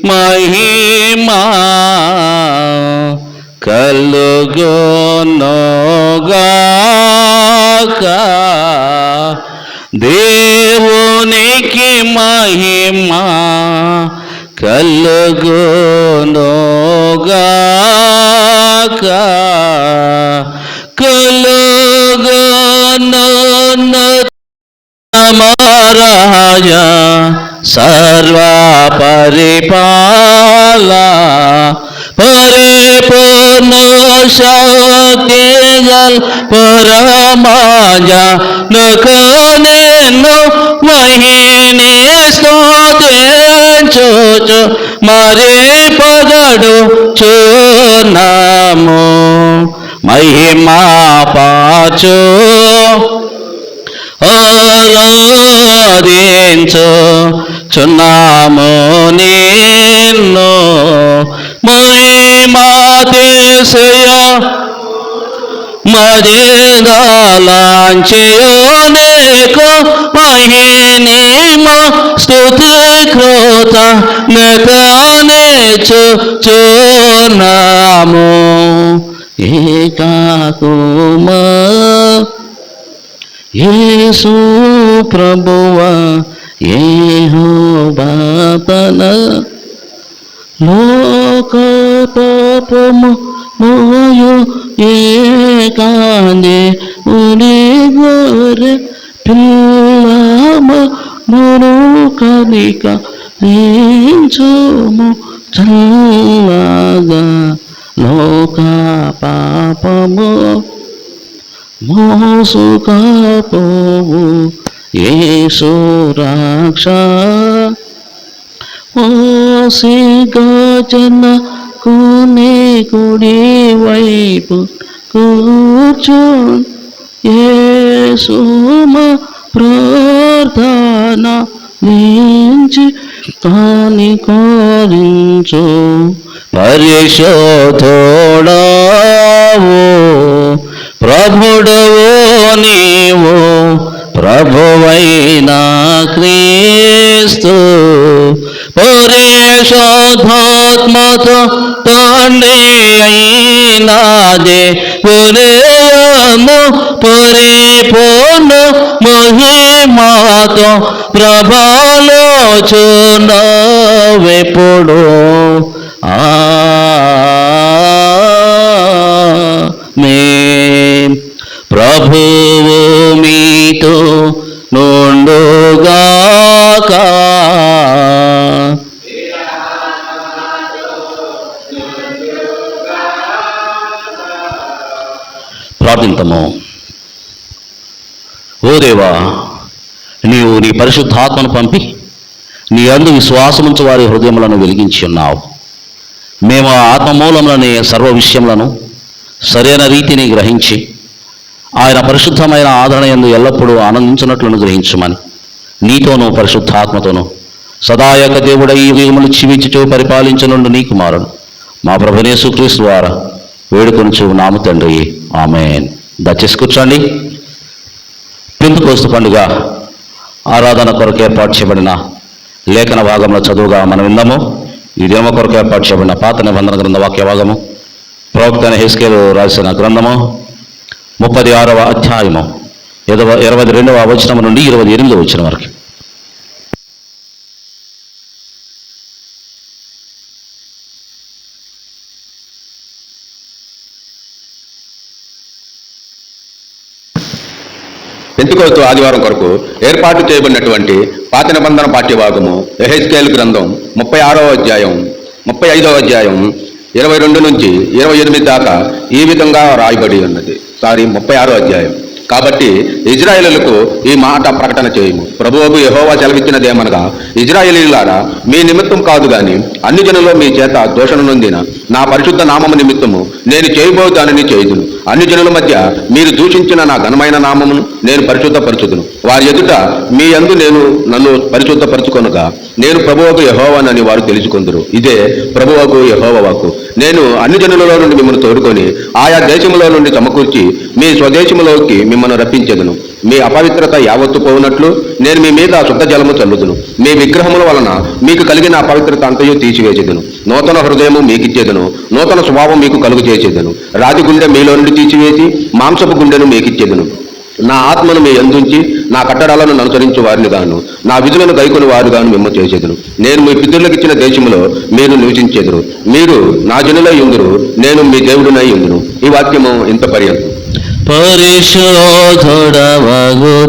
మహిమా కలుగునుగాక. దేవునికి మహిమా కలుగునుగాక. మహారాజా సర్వ పరిపాల పరిపూర్ణ శక్తి గల పరమాజ నకనేను మహిని స్తుతించుచు మరి పగడు చున్నాము మహిమా పాచు ఆరాధించు చున్నాము నిన్ను మహిమా తిశయ మదిగాలాంచెయోనేకు మహినిమా స్తుతి కృత నకానేచు చున్నాము ఏకాకుమా యేసు ప్రభువా యెహోవా తన లోక పాపము మోయు ఏకాందే ఉని గోరె పిల్లమ మురుకనిక నించుము చల్లగా లోక పాపము మోసుకపోవు యేసు రక్ష ఓసిగజన కుని కుడి వైపు కూర్చో యేసు ప్రార్థన నించి కాని కోరించు పరిశోధోడావు ప్రభుడవో నీవు ప్రభువైన క్రీస్తు పరిశోధాత్మతో తండ్రి అయినాదే ఉదయము పరిపూర్ణ మహిమాతో ప్రభాలోచనవెప్పుడు ప్రభువు మీతో నుండుగాక. ప్రార్థింతము. ఓ దేవా, నీవు నీ పరిశుద్ధాత్మను పంపి నీ అందు విశ్వాసముంచు వారి హృదయములను వెలిగించి ఉన్నావు. మేము ఆ ఆత్మమూలములనే సర్వ విషయములను సరైన రీతిని గ్రహించి ఆయన పరిశుద్ధమైన ఆదరణ యందు ఎల్లప్పుడూ ఆనందించినట్లను గ్రహించమని నీతోనూ పరిశుద్ధాత్మతోనూ సదాయక దేవుడై యుగములు జీవించుచూ పరిపాలించనుండు నీ కుమారుడు మా ప్రభువైన యేసుక్రీస్తు ద్వారా వేడుకొనుచు నాము తండ్రి, ఆమేన్. దయచేసి కూర్చోండి. పెంతెకోస్తు పండుగ ఆరాధన కొరకు ఏర్పాటు చేయబడిన లేఖన భాగంలో చదువుగా మనం విందాము. ఈ దినము కొరకు ఏర్పాటు చేయబడిన పాత నిబంధన గ్రంథ వాక్య భాగము ప్రవక్త అయిన హెస్కేలు రాసిన గ్రంథము 36వ అధ్యాయము 22వ వచనం నుండి 28వ వచనం వరకు. పెంతెకోస్తు ఆదివారం కొరకు ఏర్పాటు చేయబడినటువంటి పాత నిబంధన పాఠ్యభాగము యెహెజ్కేలు గ్రంథం 36వ అధ్యాయం 35వ అధ్యాయం 22 నుంచి 28 దాకా ఈ విధంగా రాయబడి ఉన్నది. 36వ అధ్యాయం. కాబట్టి ఇజ్రాయేలులకు ఈ మాట ప్రకటన చేయము. ప్రభువు యెహోవా సెలవిచ్చినదేమనగా, ఇజ్రాయేలీయులారా, మీ నిమిత్తం కాదు గాని అన్ని జనుల్లో మీ చేత దూషణ నొందిన నా పరిశుద్ధ నామము నిమిత్తము నేను చేయబో దానిని చేయుదును. అన్ని జనుల మధ్య మీరు దూషించిన నా ఘనమైన నామమును నేను పరిశుద్ధపరచుదును. వారి ఎదుట మీ యందు నేను నన్ను పరిశుద్ధపరచుకొనగా నేను ప్రభువుకు యెహోవానని వారు తెలుసుకొందురు. ఇదే ప్రభువుకు యెహోవా వాక్కు. నేను అన్ని జనులలో నుండి మిమ్మల్ని తోడుకొని ఆయా దేశములో నుండి సమకూర్చి మీ స్వదేశములోకి మిమ్మల్ని రప్పించెదను. మీ అపవిత్రత యావత్తు పోవునట్లు నేను మీ మీద శుద్ధ జలము చల్లుదును. మీ విగ్రహముల వలన మీకు కలిగిన అపవిత్రత అంతయు తీసివేసేదను. నూతన హృదయము మీకిచ్చేదను, నూతన స్వభావం మీకు కలుగు చేసేదను. రాతి గుండె మీలో నుండి తీసివేసి మాంసపు గుండెను మీకిచ్చేదను. నా ఆత్మను మీ యందుంచి నా కట్టడాలను అనుసరించు వారిని గాను, నా విధులను గైకొని వారు గాను మిమ్మ చేసేదను. నేను మీ పితరులకు ఇచ్చిన దేశములో మీరు నివసించెదరు. మీరు నా జనులై ఉందురు, నేను మీ దేవుడునై ఉందును. ఈ వాక్యము ఇంత పర్యంతం. పరిశోధుడవగు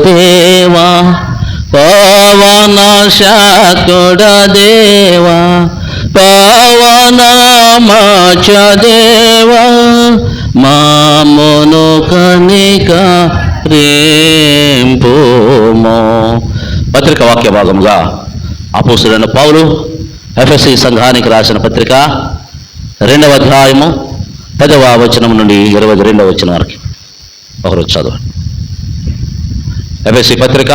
దేవా, పవన శాతుడ దేవా, పవన మాచ దేవా, మామును కనిక రేంపుమో. పత్రిక వాక్య భాగముగా అపోస్తలుడైన పౌలు ఎఫెసీ సంఘానికి రాసిన పత్రిక 2వ అధ్యాయము 10వ వచనం నుండి 22వ వచనం వరకు ఒకరోజు చదువు. ఎఫెసీ పత్రిక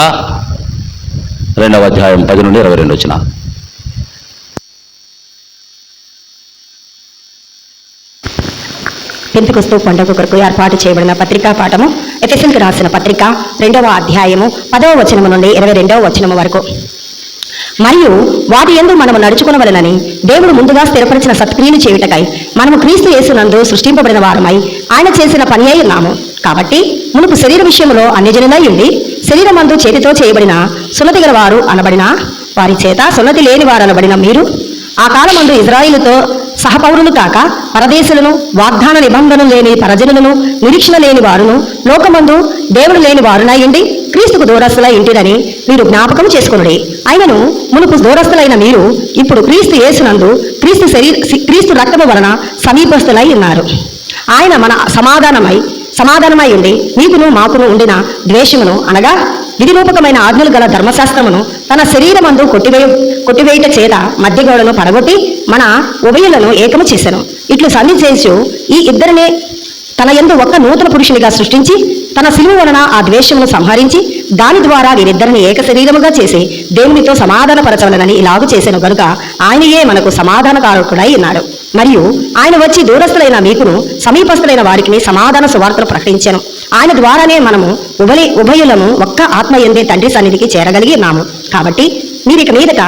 2వ అధ్యాయం 10 నుండి 22 వచనాలు. పెంతెకొస్తు పండుగ కొరకు ఏర్పాటు చేయబడిన పత్రికా పాఠము ఎఫెసీయులకు రాసిన పత్రిక 2వ అధ్యాయము 10వ వచనము నుండి 22వ వచనము వరకు. మరియు వాటి యందు మనము నడుచుకొనవలెనని దేవుడు ముందుగా స్థిరపరిచిన సత్క్రియలు చేయుటకై మనము క్రీస్తు యేసునందు సృష్టింపబడిన వారమై ఆయన చేసిన పని అయి ఉన్నాము. కాబట్టి మునుపు శరీర విషయంలో అన్యజనులై ఉండి శరీరమందు చేతితో చేయబడిన సున్నతి గల వారు అనబడిన వారి చేత సున్నతి లేని వారు అనబడిన మీరు ఆ కాలమందు ఇజ్రాయిలుతో సహపౌరులు కాక పరదేశులను, వాగ్దాన నిబంధనలు లేని పరజనులను, నిరీక్షణ లేని వారును, లోకమందు దేవుడు లేని వారునై ఉండి క్రీస్తుకు దూరస్తులై ఇంటిరని మీరు జ్ఞాపకం చేసుకొనుడి. అయినను మునుపు దూరస్తులైన మీరు ఇప్పుడు క్రీస్తు యేసునందు క్రీస్తు రక్తము వలన సమీపస్తులై ఉన్నారు. ఆయన మన సమాధానమై ఉండి మీకును మాకును ఉండిన ద్వేషమును అనగా విధిరూపకమైన ఆజ్ఞలు గల ధర్మశాస్త్రమును తన శరీరమందు కొట్టివేయుట చేత మధ్యగోడను పడగొట్టి మన ఉభయులను ఏకము చేసెను. ఇట్లు సంధి చేసు ఈ ఇద్దరినే తన యందు ఒక్క నూతన పురుషునిగా సృష్టించి తన శిలువ వలన ఆ ద్వేషమును సంహరించి దాని ద్వారా వీరిద్దరిని ఏక శరీరముగా చేసి దేవునితో సమాధానపరచవలనని ఇలాగు చేసెను గనుక ఆయనయే మనకు సమాధానకారకుడై ఉన్నాడు. మరియు ఆయన వచ్చి దూరస్తులైన మీకును సమీపస్తులైన వారికి సమాధాన సువార్తను ప్రకటించెను. ఆయన ద్వారానే మనము ఉభయులను ఒక్క ఆత్మ యందే తండ్రి సన్నిధికి చేరగలిగి ఉన్నాము. కాబట్టి మీరిక మీదట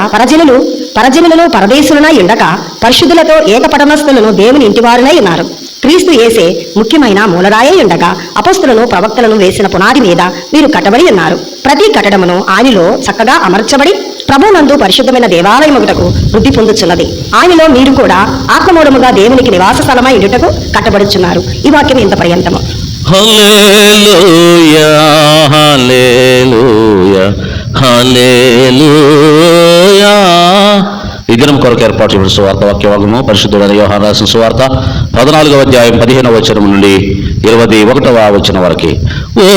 పరజనులను పరదేశులనై ఉండక పరిశుద్ధులతో ఏకపటనస్థులను దేవుని ఇంటివారునై ఉన్నారు. క్రీస్తు యేసే ముఖ్యమైన మూలరాయై ఉండగా అపొస్తలులను ప్రవక్తలను వేసిన పునాది మీద మీరు కట్టబడి ఉన్నారు. ప్రతి కట్టడమును ఆయనలో చక్కగా అమర్చబడి ప్రభువునందు పరిశుద్ధమైన దేవాలయముటకు వృద్ధి పొందుచున్నది. ఆయనలో మీరు కూడా ఆత్మమూలముగా దేవునికి నివాస స్థలమై ఉండుటకు కట్టబడుచున్నారు. ఈ వాక్యం ఇంత పర్యంతము. హల్లెలూయా, హల్లెలూయా, హల్లెలూయా. ఈ దినం కొరకు ఏర్పాటు చేయబడిన సువార్త వాక్యభాగము పరిశుద్ధుడైన యోహాను రాసిన సువార్త 14వ అధ్యాయం 15వ వచనం నుండి 21వ వచనం వరకు. ఓ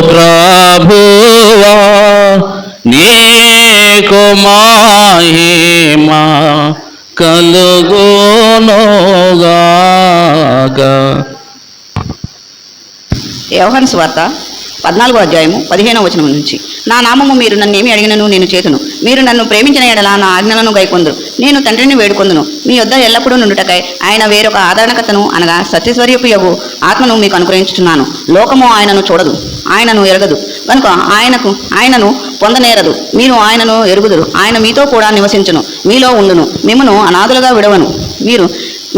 ప్రభువా నీకు మహిమ కలుగునుగాక. యోహాను సువార్త 14వ అధ్యాయము 15వ వచనం నుంచి. నా నామము మీరు నన్నేమి అడిగినను నేను చేతును. మీరు నన్ను ప్రేమించిన ఎడల నా ఆజ్ఞలను గైకొందురు. నేను తండ్రిని వేడుకొందును. మీ యొద్ద ఎల్లప్పుడూ నుండుటకై ఆయన వేరొక ఆదరణకర్తను అనగా సత్యస్వరూపి యగు ఆత్మను మీకు అనుగ్రహించుచున్నాను. లోకము ఆయనను చూడదు, ఆయనను ఎరగదు కనుక ఆయనను పొందనేరదు. మీరు ఆయనను ఎరుగుదురు. ఆయన మీతో కూడా నివసించును, మీలో ఉండును. మిమ్మును అనాథులుగా విడవను. మీరు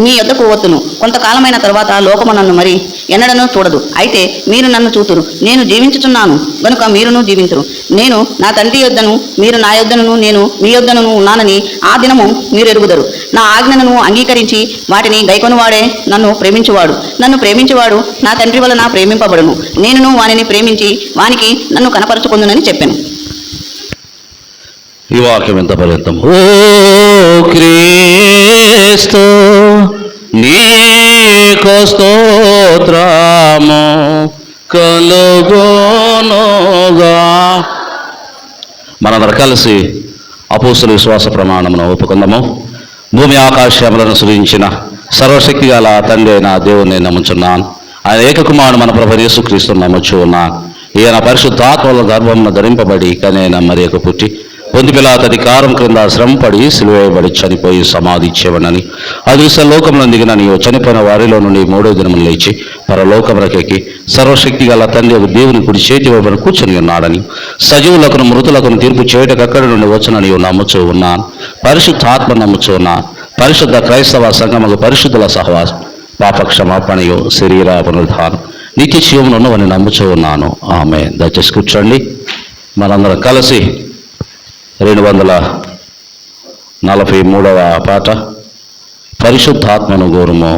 మీ యొద్దకు వత్తును. కొంతకాలమైన తరువాత లోకము నన్ను మరి ఎన్నడనూ చూడదు. అయితే మీరు నన్ను చూతురు. నేను జీవించుచున్నాను గనుక మీరును జీవించురు. నేను నా తండ్రి యొద్దను, మీరు నా యొద్దను, నేను మీ యొద్దను ఉన్నానని ఆ దినము మీరు ఎరుగుదరు. నా ఆజ్ఞలను అంగీకరించి వాటిని గైకొనువాడే నన్ను ప్రేమించువాడు. నన్ను ప్రేమించువాడు నా తండ్రి వలన ప్రేమింపబడును. నేనును వానిని ప్రేమించి వానికి నన్ను కనపరచుకొందునని చెప్పాను. ఈ వాక్యం ఎంత పర్యంతం. ఓ క్రీస్తు నీకు స్తోత్రము కలుగునుగా. మనందరం కలిసి అపోస్తలుల విశ్వాస ప్రమాణమును ఒప్పుకుందాము. భూమి ఆకాశములను సృజించిన సర్వశక్తి గల తండ్రి అయిన దేవుని నమ్ముచున్నాను. ఆయన ఏకకుమారుడు మన ప్రభువు యేసుక్రీస్తును నమ్ముచు ఉన్నాను. ఈయన పరిశుద్ధాత్మల గర్భమును ధరింపబడి కనైన మరియకు పుట్టి పొంది పిలాతు అధికారం క్రింద శ్రమపడి సిలువేయబడి చనిపోయి సమాధి ఇచ్చేవనని అదృశ్య లోకంలో దిగిన నీవు చనిపోయిన వారిలో నుండి 3వ దినమున లేచి పరలోకమునకెక్కి సర్వశక్తి గల తండ్రి ఒక దేవుని కుడి చేతి వైపున కూర్చొని ఉన్నాడని సజీవులకు మృతులకు తీర్పు చేయటకు అక్కడి నుండి వచ్చిన నీవు నమ్ముచూ ఉన్నాను. పరిశుద్ధాత్మ నమ్ముచూ ఉన్నాను. పరిశుద్ధ క్రైస్తవ సంఘముకు పరిశుద్ధుల సహవాసం పాప క్షమాపణయు శరీర పునరుద్ధానం నిత్య జీవమును ఉన్నవని నమ్ముచూ ఉన్నాను. ఆమె దయచేసి కూర్చోండి. మనందరం కలిసి 243వ పాట పరిశుద్ధాత్మను గోరుము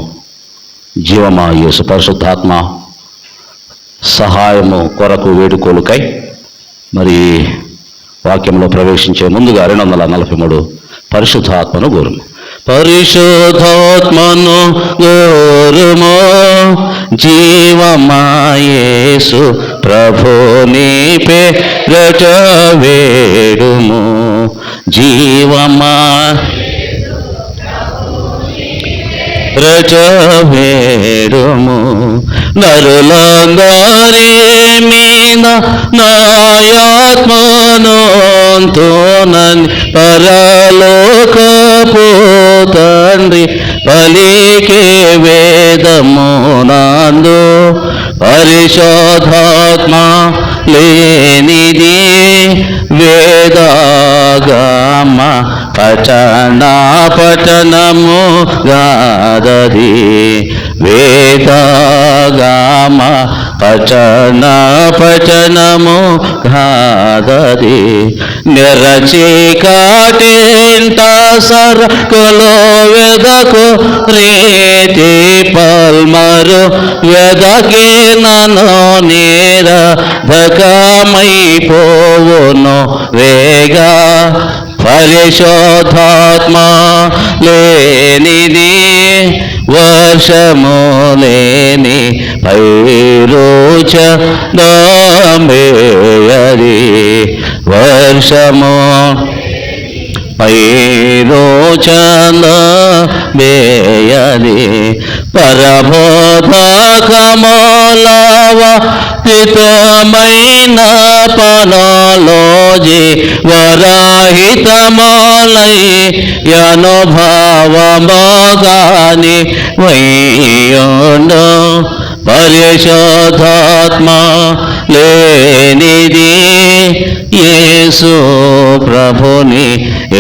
జీవమా యేసు. పరిశుద్ధాత్మ సహాయము కొరకు వేడుకోలుకై మరి వాక్యంలో ప్రవేశించే ముందుగా 243 పరిశుద్ధాత్మను గోరుము. పరిశుద్ధాత్మను గోరుము జీవమా యేసు ప్రభుని పేరట వేడుము. జీవమా వేడుము నరులందరి మీద నాయాత్మనోంతోనని పరలోకపు తండ్రి పలికే వేదమునందు పరిశుద్ధాత్మ లేనిది వేదాగమ పఠనము గాదది. వేదాగమ పఠనము గాదది. నిరచి కాటేంట సర్కులో వెదకు రేతి పల్మరు వెదకే నను నిరధకమైపోవును వేగా. పరిశుద్ధాత్మ లేనిది వర్షము లేని పైరుచ దాంబేయది. వర్షము పైరోచన బేయది. పరబోధకమోలవ హితమైన పనలోజి వరహితమోలై అనుభవమోగాని వయ్యుండు. పరిశుద్ధాత్మ లేనిది యేసు ప్రభుని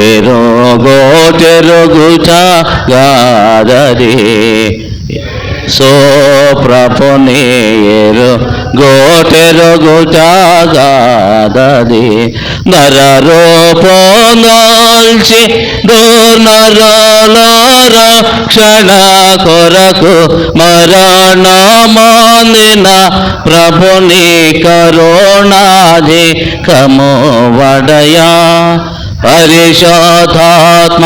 ఎరుగోటెరుగుట గాదది. సో ప్రభుని ఎరుగోటెరుగుట గాదది. నరరూపొందాల్చి దుర్నరుల రక్షణ కొరకు మరణమాందిన ప్రభుని కరుణాధికము వడయా. పరిశుద్ధాత్మ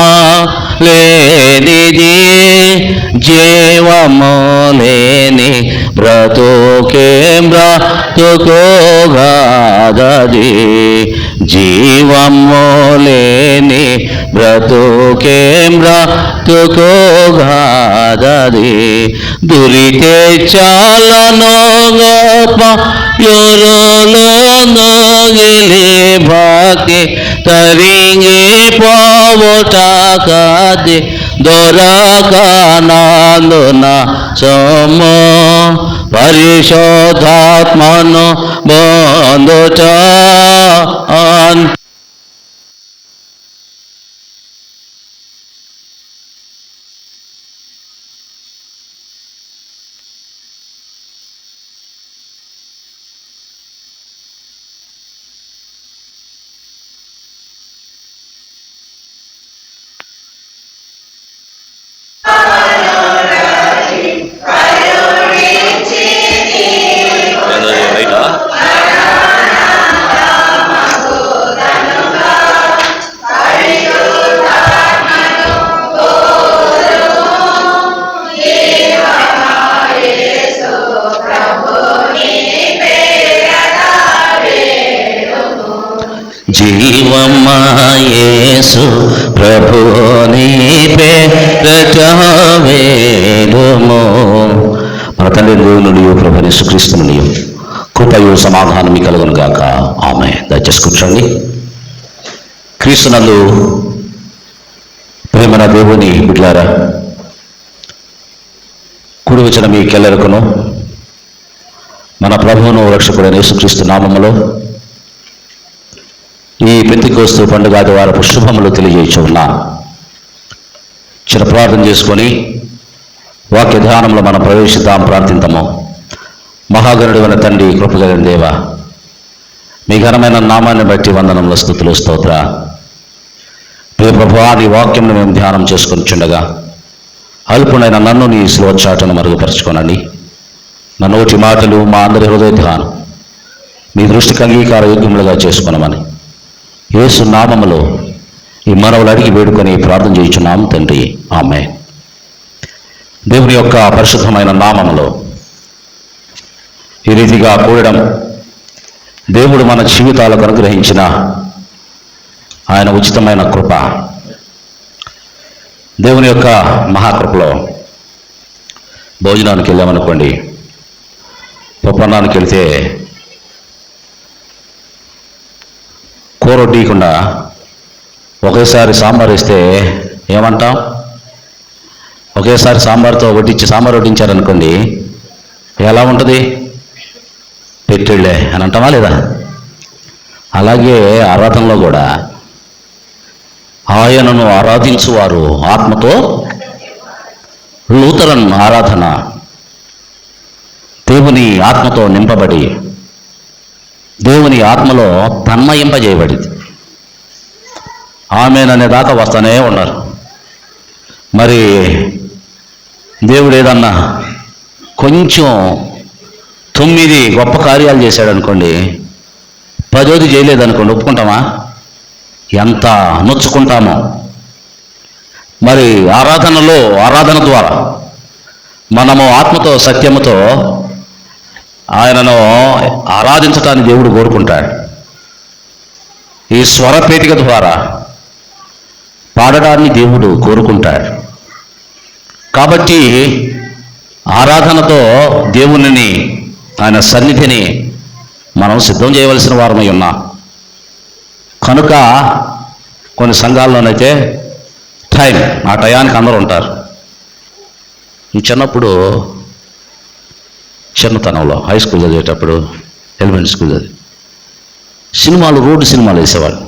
లేనిది జీవము లేని బ్రతుకే బ్రతుకోగాదది. జీవము లేని బ్రతుకే బ్రతుకోగాదది. దురితే చాలను గొప్ప యురులో గిలి భక్తి తరింగి పోవుట కాది. దొరకనందున సొమ్ము పరిశుద్ధాత్మను పొందుట. జీవమా యేసు ప్రభుని పేరట వేడుము. మన తండ్రి దేవునుడి ప్రభుని యేసుక్రీస్తుని కృపయు సమాధానం కలుగును గాక. ఆమె. దయచేసి కూర్చోండి. క్రీస్తునందు ప్రేమన దేవుని బిడ్డలారా, కూడి వచ్చిన మీ కెల్లెలకును మన ప్రభువును రక్షకుడైన యేసుక్రీస్తు నామములో ఈ పెంతెకోస్తు పండుగ ఆదివారపు శుభములు తెలియజేయచ్చు ఉన్నా. చిన్న ప్రార్థన చేసుకొని వాక్య ధ్యానంలో మనం ప్రవేశిద్దాం. ప్రార్థిద్దాము. మహాగణుడైన తండ్రి, కృపగలిగిన దేవ, మీ ఘనమైన నామాన్ని బట్టి వందనముల స్తుతులు స్తోత్ర. ప్రియ ప్రభువా, నీ వాక్యంను మేము ధ్యానం చేసుకొని చుండగా అల్పునైన నన్ను నీ శిలువచాటును మరుగుపరచుకోనండి. నా నోటి మాటలు, మా అందరి హృదయ ధ్యానం మీ దృష్టికి అంగీకార యోగ్యములుగా చేసుకున్నామని యేసు నామములో ఈ మనవులు అడిగి వేడుకొని ప్రార్థన చేయుచున్నాం తండ్రి, ఆమేన్. దేవుని యొక్క పరిశుద్ధమైన నామములో ఈ రీతిగా కూడడం దేవుడు మన జీవితాలకు అనుగ్రహించిన ఆయన ఉచితమైన కృప. దేవుని యొక్క మహాకృపలో భోజనానికి వెళ్ళామనుకోండి, పప్పన్నానికి వెళితే కూర వడ్డీయకుండా ఒకేసారి సాంబార్ వేస్తే ఏమంటాం? ఒకేసారి సాంబార్ వడ్డించారనుకోండి, ఎలా ఉంటుంది? పెట్టిళ్ళే అని అంటామా లేదా? అలాగే ఆరాధనలో కూడా ఆయనను ఆరాధించువారు ఆత్మతో, లూథరన్ ఆరాధన దేవుని ఆత్మతో నింపబడి దేవుని ఆత్మలో తన్మయింపజేయబడింది. ఆమేననే దాకా వస్తూనే ఉన్నారు. మరి దేవుడు ఏదన్నా కొంచెం 9 గొప్ప కార్యాలు చేశాడు అనుకోండి, 10ది చేయలేదనుకోండి, ఒప్పుకుంటామా? ఎంత నొచ్చుకుంటామో. మరి ఆరాధన ద్వారా మనము ఆత్మతో సత్యముతో ఆయనను ఆరాధించటాన్ని దేవుడు కోరుకుంటాడు. ఈ స్వరపేటిక ద్వారా పాడడాన్ని దేవుడు కోరుకుంటాడు. కాబట్టి ఆరాధనతో దేవునిని, ఆయన సన్నిధిని మనం సిద్ధం చేయవలసిన వారమై ఉన్నాం. కనుక కొన్ని సంఘాల్లోనైతే ఆ టయానికి అందరూ ఉంటారు. చిన్నతనంలో హై స్కూల్ చదివేటప్పుడు, ఎలిమెంటరీ స్కూల్ చదివి రోడ్డు సినిమాలు వేసేవాళ్ళు.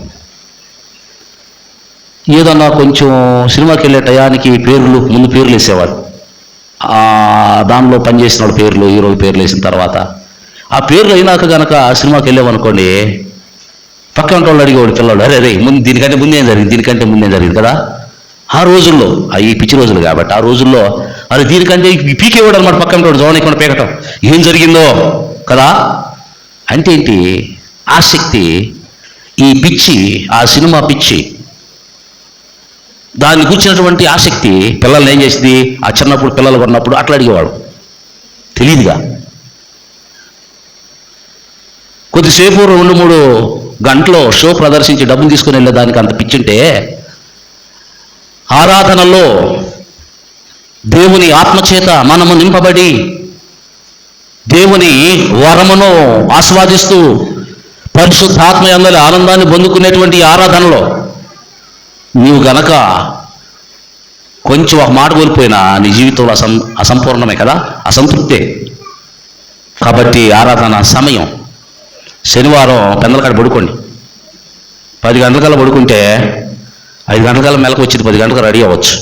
ఏదన్నా కొంచెం సినిమాకి వెళ్ళే టయానికి ముందు పేర్లు వేసేవాళ్ళు. దానిలో పనిచేసిన వాళ్ళ పేర్లు, హీరో పేర్లు వేసిన తర్వాత ఆ పేర్లు అయినాక కనుక సినిమాకి వెళ్ళామనుకోండి, పక్కన వాళ్ళు అడిగేవాడు పిల్లలు, అరే ముందు దీనికంటే ముందేం జరిగింది కదా. ఆ రోజుల్లో ఈ పిచ్చి రోజులు కాబట్టి ఆ రోజుల్లో అది దీనికంటే పీకేవాడు అనమాట. పక్కన వాడు జోనకుండా పీకటం, ఏం జరిగిందో కదా. అంటే ఏంటి? ఆసక్తి, ఈ పిచ్చి, ఆ సినిమా పిచ్చి, దాన్ని కూర్చున్నటువంటి ఆసక్తి పిల్లల్ని ఏం చేసింది? ఆ చిన్నప్పుడు పిల్లలు ఉన్నప్పుడు అట్లా అడిగేవాడు, తెలియదుగా. కొద్దిసేపు 2-3 గంటలో షో ప్రదర్శించి డబ్బులు తీసుకుని వెళ్ళేదానికి అంత పిచ్చుంటే, ఆరాధనలో దేవుని ఆత్మచేత మనము నింపబడి దేవుని వరమును ఆస్వాదిస్తూ పరిశుద్ధాత్మ యందలి ఆనందాన్ని పొందుకునేటువంటి ఆరాధనలో నీవు గనక కొంచెం ఒక మాట కోల్పోయినా నీ జీవితంలో అసంపూర్ణమే కదా, అసంతృప్తే. కాబట్టి ఆరాధన సమయం శనివారం పెందలకాడ పడుకోండి. 10 గంటలకల్లా పడుకుంటే 5 గంటలకల్లా మెలకు వచ్చింది, 10 గంటలకు రెడీ అవ్వచ్చు.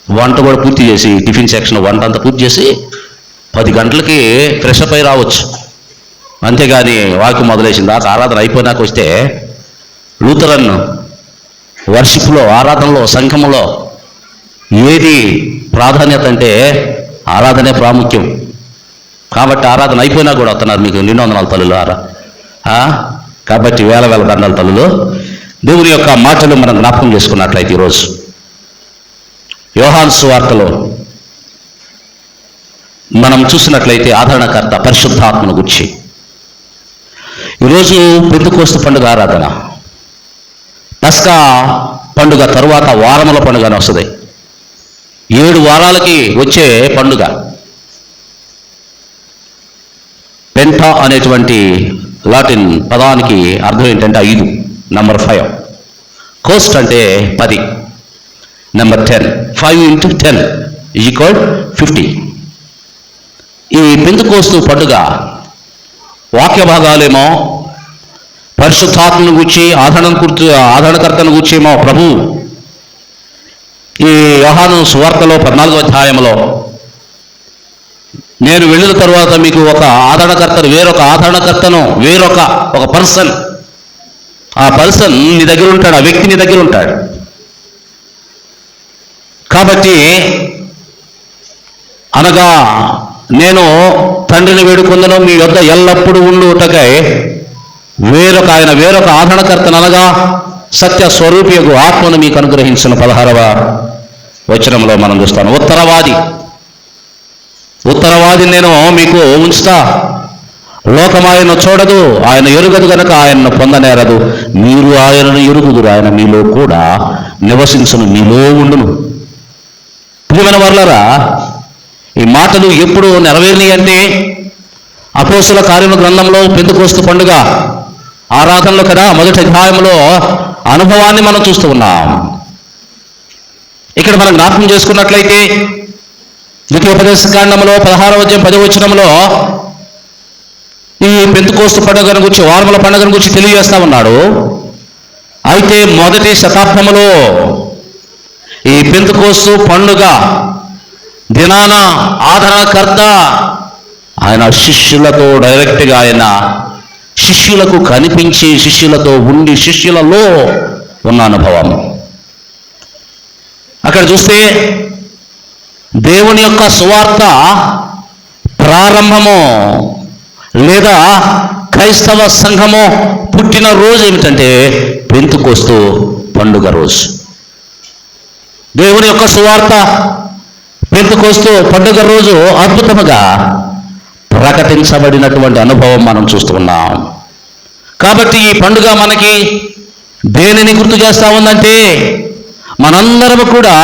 వంట కూడా పూర్తి చేసి, టిఫిన్ సెక్షన్ వంట అంతా పూర్తి చేసి 10 గంటలకి ఫ్రెష్ అప్ అయి రావచ్చు. అంతేగాని వాక్యం మొదలేసింది దాకా ఆరాధన అయిపోయినాక వస్తే, లూథరన్ వర్షిప్లో, ఆరాధనలో, సంఘంలో ఏది ప్రాధాన్యత అంటే ఆరాధనే ప్రాముఖ్యం. కాబట్టి ఆరాధన అయిపోయినా కూడా వస్తున్నారు మీకు నిండు వందనాల తల్లులు కాబట్టి వేల దండాల తల్లులు. దేవుని యొక్క మాటలు మనం జ్ఞాపకం చేసుకున్నట్లయితే ఈరోజు యోహాను సువార్తలో మనం చూసినట్లయితే ఆదరణకర్త పరిశుద్ధాత్మను గురించి ఈరోజు పెంతెకోస్తు పండుగ ఆరాధన. పస్కా పండుగ తరువాత వారముల పండుగ అని వస్తుంది. 7 వారాలకి వచ్చే పండుగ. పెంటా అనేటువంటి లాటిన్ పదానికి అర్థం ఏంటంటే 5, నంబర్ 5. కోస్ట్ అంటే 10. Number 10, 5 into 10 = 50. ఈ పెంతెకోస్తు పండుగ వాక్య భాగాలేమో పరిశుద్ధాత్మను గూర్చి ఆదరణకర్తను గూర్చేమో ప్రభు ఈ యోహాను సువార్తలో 14వ అధ్యాయంలో నేను వెళ్ళిన తర్వాత మీకు ఒక ఆదరణకర్తను ఒక పర్సన్, ఆ పర్సన్ నీ దగ్గర ఉంటాడు, ఆ వ్యక్తి నీ దగ్గర ఉంటాడు. కాబట్టి అనగా నేను తండ్రిని వేడుకొందును మీ వద్ద ఎల్లప్పుడూ ఉండుటకై వేరొక ఆదరణకర్తను అనగా సత్య స్వరూపియగు ఆత్మను మీకు అనుగ్రహించిన 16వ వచనంలో మనం చూస్తాను. ఉత్తరవాది నేను మీకు ఉంచుతా, లోకం ఆయన చూడదు, ఆయన ఎరుగదు గనక ఆయనను పొందనేరదు. మీరు ఆయనను ఎరుగుదురు, ఆయన మీలో కూడా నివసించును, మీలో ఉండును. ప్రియమైన వారలారా, ఈ మాటలు ఎప్పుడు నెరవేరినాయి అంటే అపోస్తలుల కార్యముల గ్రంథంలో పెంతెకోస్తు పండుగ ఆరాధనలో కదా మొదటి అధ్యాయంలో అనుభవాన్ని మనం చూస్తూ ఉన్నాం. ఇక్కడ మనం జ్ఞాపకం చేసుకున్నట్లయితే ద్వితీయోపదేశకాండంలో 16వ అధ్యాయం 10వ వచనంలో ఈ పెంతెకోస్తు పండుగను గురించి, వారముల పండుగను గురించి తెలియజేస్తా ఉన్నాడు. అయితే మొదటి శతాబ్దంలో ఈ పెంతెకోస్తు పండుగ దినాన ఆదరణకర్త ఆయన శిష్యులతో డైరెక్ట్గా ఆయన శిష్యులకు కనిపించి శిష్యులతో ఉండి శిష్యులలో ఉన్న అనుభవం. అక్కడ చూస్తే దేవుని యొక్క సువార్త ప్రారంభము లేదా క్రైస్తవ సంఘము పుట్టిన రోజు ఏమిటంటే పెంతెకోస్తు పండుగ రోజు. దేవుని యొక్క సువార్త పెంతెకోస్తు పండుగ రోజు అద్భుతముగా ప్రకటించబడినటువంటి అనుభవం మనం చూస్తున్నాం. కాబట్టి ఈ పండుగ మనకి దేనిని గుర్తు చేస్తా ఉందంటే మనందరము కూడా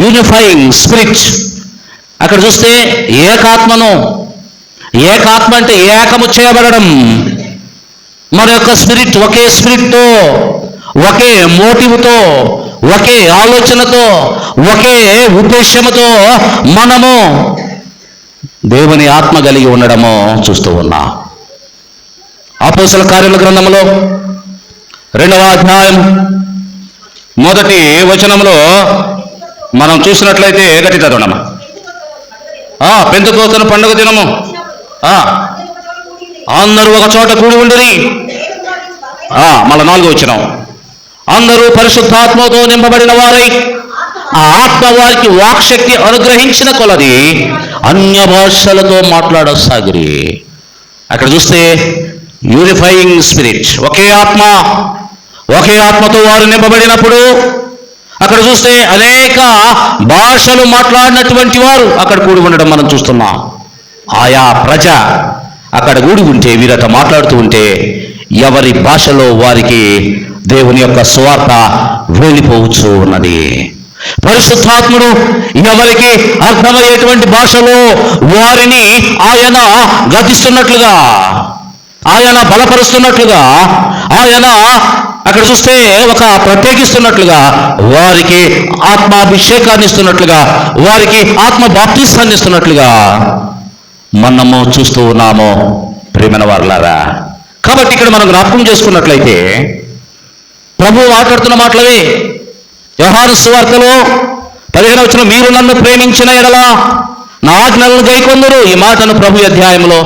యూనిఫైయింగ్ స్పిరిట్. అక్కడ చూస్తే ఏకాత్మ అంటే ఏకము చేయబడడం. మన యొక్క స్పిరిట్ ఒకే స్పిరిట్తో, ఒకే మోటివ్తో, ఒకే ఆలోచనతో, ఒకే ఉద్దేశముతో మనము దేవుని ఆత్మ కలిగి ఉండడము చూస్తూ ఉన్నాం. అపోస్తలుల కార్యముల గ్రంథంలో 2వ అధ్యాయం మొదటి వచనంలో మనం చూసినట్లయితే గట్టి చదవడమా పెంతెకోస్తు పండుగ దినము అందరూ ఒక చోట కూడి ఉండిరి. మళ్ళీ 4వ వచనం, అందరూ పరిశుద్ధాత్మతో నింపబడిన వారై ఆ ఆత్మ వారికి వాక్శక్తి అనుగ్రహించిన కొలది అన్య భాషలతో మాట్లాడసాగిరి. అక్కడ చూస్తే యూనిఫైయింగ్ స్పిరిట్, ఒకే ఆత్మతో వారు నింపబడినప్పుడు అక్కడ చూస్తే అనేక భాషలు మాట్లాడినటువంటి వారు అక్కడ కూడి ఉండడం మనం చూస్తున్నాం. ఆయా ప్రజ అక్కడ కూడి ఉంటే వీరట మాట్లాడుతూ ఉంటే ఎవరి భాషలో వారికి దేవుని యొక్క సువార్త వెళ్ళిపోవచ్చు ఉన్నది. పరిశుద్ధాత్ముడు ఎవరికి అర్థమయ్యేటువంటి భాషలో వారిని ఆయన గతిస్తున్నట్లుగా, ఆయన బలపరుస్తున్నట్లుగా, ఆయన అక్కడ చూస్తే ఒక ప్రత్యేకిస్తున్నట్లుగా, వారికి ఆత్మాభిషేకాన్ని ఇస్తున్నట్లుగా, వారికి ఆత్మ బాప్తిస్తాన్ని ఇస్తున్నట్లుగా మనము చూస్తూ ఉన్నాము ప్రియమైన వారలారా. కాబట్టి ఇక్కడ మనం జ్ఞాపకం చేసుకున్నట్లయితే ప్రభువు మాట్లాడుతున్న మాటలవే. యోహాను సువార్తలో 15వ వచనం, మీరు నన్ను ప్రేమించిన ఎడల నా ఆజ్ఞలను గైకొందురు. ఈ మాటను ప్రభు అధ్యాయంలో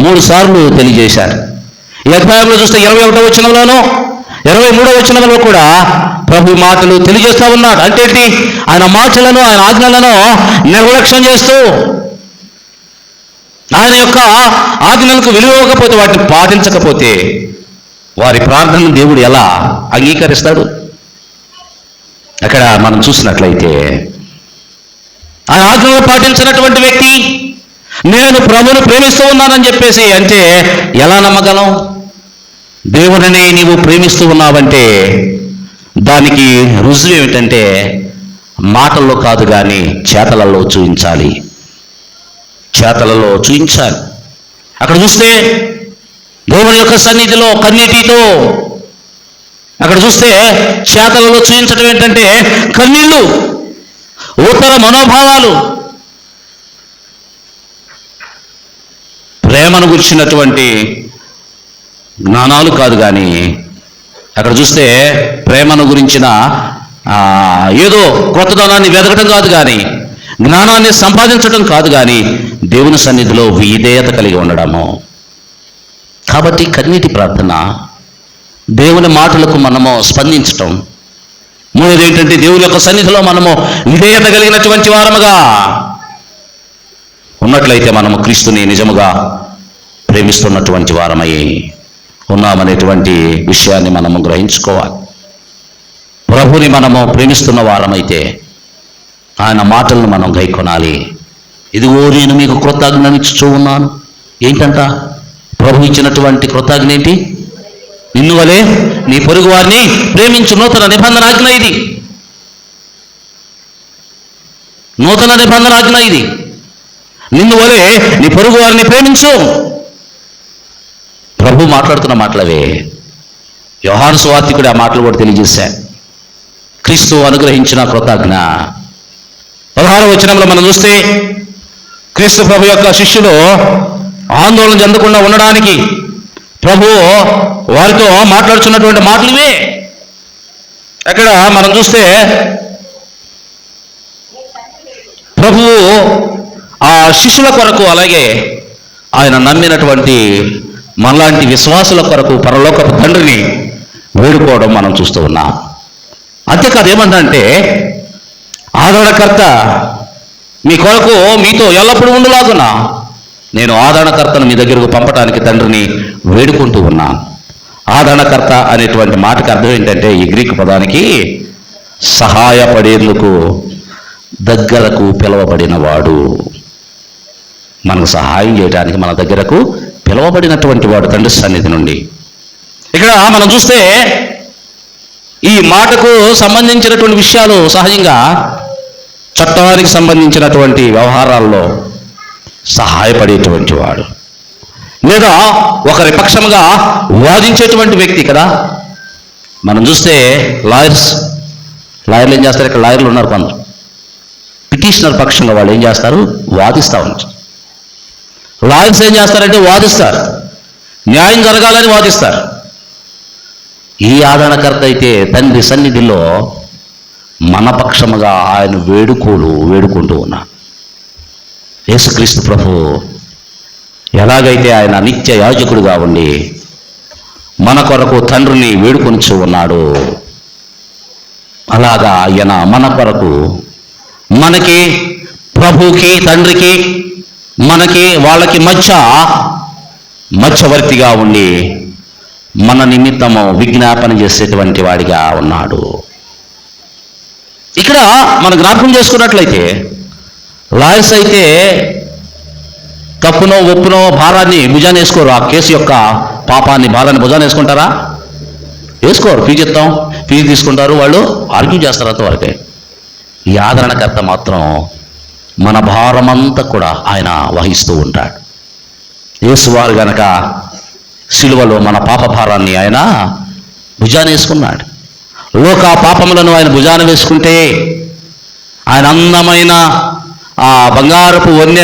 3 సార్లు తెలియజేశారు. ఈ అధ్యాయంలో చూస్తే 21వ వచనంలోనూ 23వ వచనంలో కూడా ప్రభు మాటలు తెలియజేస్తూ ఉన్నాడు. అంటే ఆయన మాటలను, ఆయన ఆజ్ఞలను నిర్లక్ష్యం చేస్తూ ఆయన యొక్క ఆజ్ఞలకు విలువ ఇవ్వకపోతే, వాటిని పాటించకపోతే వారి ప్రార్థనను దేవుడు ఎలా అంగీకరిస్తాడు? అక్కడ మనం చూసినట్లయితే ఆ ఆజ్ఞలను పాటించినటువంటి వ్యక్తి నేను ప్రభువును ప్రేమిస్తూ ఉన్నానని చెప్పేసి అంటే ఎలా నమ్మగలం? దేవుడిని నీవు ప్రేమిస్తూ ఉన్నావంటే దానికి రుజువు ఏమిటంటే మాటల్లో కాదు కానీ చేతలలో చూపించాలి. అక్కడ చూస్తే దేవుని యొక్క సన్నిధిలో కన్నీటితో అక్కడ చూస్తే చేతలలో చూపించడం ఏంటంటే కన్నీళ్ళు, ఉత్తర మనోభావాలు, ప్రేమను గురించినటువంటి జ్ఞానాలు కాదు. కానీ అక్కడ చూస్తే ప్రేమను గురించిన ఏదో కొత్తదనాన్ని వెతకటం కాదు, కానీ జ్ఞానాన్ని సంపాదించడం కాదు, కానీ దేవుని సన్నిధిలో విధేయత కలిగి ఉండడము. కాబట్టి కన్నీటి ప్రార్థన, దేవుని మాటలకు మనము స్పందించటం. మూడోది ఏంటంటే దేవుని యొక్క సన్నిధిలో మనము విధేయత కలిగినటువంటి వారముగా ఉన్నట్లయితే మనము క్రీస్తుని నిజముగా ప్రేమిస్తున్నటువంటి వారమై ఉన్నామనేటువంటి విషయాన్ని మనము గ్రహించుకోవాలి. ప్రభుని మనము ప్రేమిస్తున్న వారమైతే ఆయన మాటలను మనం గైకొనాలి. ఇదిగో నేను మీకు కృతజ్ఞతను ఇచ్చుచూ ఉన్నాను. ఏంటంట ప్రభు ఇచ్చినటువంటి కృతజ్ఞత ఏంటి? నిన్ను వలె నీ పొరుగు వారిని ప్రేమించు. నూతన నిబంధనాజ్ఞ ఇది, నూతన నిబంధనాజ్ఞ ఇది. నిన్ను వలె నీ పొరుగు వారిని ప్రేమించు. ప్రభు మాట్లాడుతున్న మాటలవే. యోహాను సువార్తికుడు ఆ మాటలు కూడా తెలియజేశాడు. క్రీస్తు అనుగ్రహించిన కృతజ్ఞ 16వ వచనంలో మనం చూస్తే క్రీస్తు ప్రభు యొక్క శిష్యులు ఆందోళన చెందకుండా ఉండడానికి ప్రభు వారితో మాట్లాడుతున్నటువంటి మాటలు ఇవే. అక్కడ మనం చూస్తే ప్రభువు ఆ శిష్యుల కొరకు, అలాగే ఆయన నమ్మినటువంటి మనలాంటి విశ్వాసుల కొరకు పరలోకపు తండ్రిని వేడుకోవడం మనం చూస్తూ ఉన్నాం. అంతేకాదు, ఏమంటే ఆదరణకర్త మీ కొరకు మీతో ఎల్లప్పుడూ ఉండులాగునా నేను ఆదరణకర్తను మీ దగ్గరకు పంపడానికి తండ్రిని వేడుకుంటూ ఉన్నాను. ఆదరణకర్త అనేటువంటి మాటకి అర్థం ఏంటంటే, ఈ గ్రీకు పదానికి సహాయపడేందుకు దగ్గరకు పిలువబడిన వాడు. మనకు సహాయం చేయడానికి మన దగ్గరకు పిలువబడినటువంటి వాడు తండ్రి సన్నిధి నుండి. ఇక్కడ మనం చూస్తే ఈ మాటకు సంబంధించినటువంటి విషయాలు సహజంగా చట్టానికి సంబంధించినటువంటి వ్యవహారాల్లో సహాయపడేటువంటి వాడు, లేదా ఒకరి పక్షముగా వాదించేటువంటి వ్యక్తి కదా. మనం చూస్తే లాయర్లు ఏం చేస్తారు? ఇక్కడ లాయర్లు ఉన్నారు కొందరు. పిటిషనర్ పక్షంగా వాళ్ళు ఏం చేస్తారు? వాదిస్తూ ఉంటారు. లాయర్స్ ఏం చేస్తారంటే వాదిస్తారు, న్యాయం జరగాలని వాదిస్తారు. ఈ ఆదరణకర్త అయితే తండ్రి సన్నిధిలో మన పక్షముగా ఆయన వేడుకుంటూ ఉన్నాడు. యేసుక్రీస్తు ప్రభు ఎలాగైతే ఆయన నిత్య యాజకుడిగా ఉండి మన కొరకు తండ్రిని వేడుకొనిచూ ఉన్నాడు, అలాగా ఆయన మన కొరకు, మనకి, ప్రభుకి, తండ్రికి, మనకి, వాళ్ళకి మధ్యవర్తిగా ఉండి మన నిమిత్తము విజ్ఞాపన చేసేటువంటి వాడిగా ఉన్నాడు. ఇక్కడ మనం జ్ఞాపకం చేసుకున్నట్లయితే లాయర్స్ అయితే తప్పునో ఒప్పునో భారాన్ని భుజాన్ని వేసుకోరు. ఆ కేసు యొక్క పాపాన్ని, భారాన్ని భుజాన్ని వేసుకుంటారా? వేసుకోరు. ఫీజు ఇస్తాం, ఫీజు తీసుకుంటారు, వాళ్ళు ఆర్గ్యూ చేస్తారు అంతవరకే. ఈ ఆదరణకర్త మాత్రం మన భారమంతా కూడా ఆయన వహిస్తూ ఉంటాడు. యేసువారు గనక సిలువలో మన పాప భారాన్ని ఆయన భుజాన వేసుకున్నాడు. లోక పాపములను ఆయన భుజాన వేసుకుంటే ఆయన అందమైన ఆ బంగారపు వన్య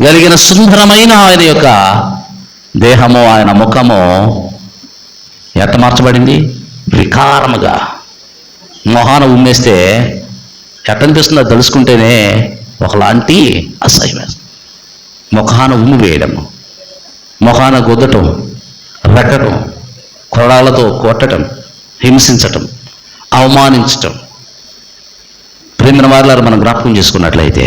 కలిగిన సుందరమైన ఆయన యొక్క దేహము, ఆయన ముఖము ఎట్ట మార్చబడింది? వికారముగా. మొహాన ఉమ్మేస్తే ఎట్టనిపిస్తుందో తెలుసుకుంటేనే ఒకలాంటి అసహ్యం వేస్తుంది. ముఖాన ఉమ్మి వేయడము, ముఖాన గుద్దటం, రెక్కటం, కొరడాలతో కొట్టడం, హింసించటం, అవమానించటం. ప్రేమిన వారిలారు మనం జ్ఞాపకం చేసుకున్నట్లయితే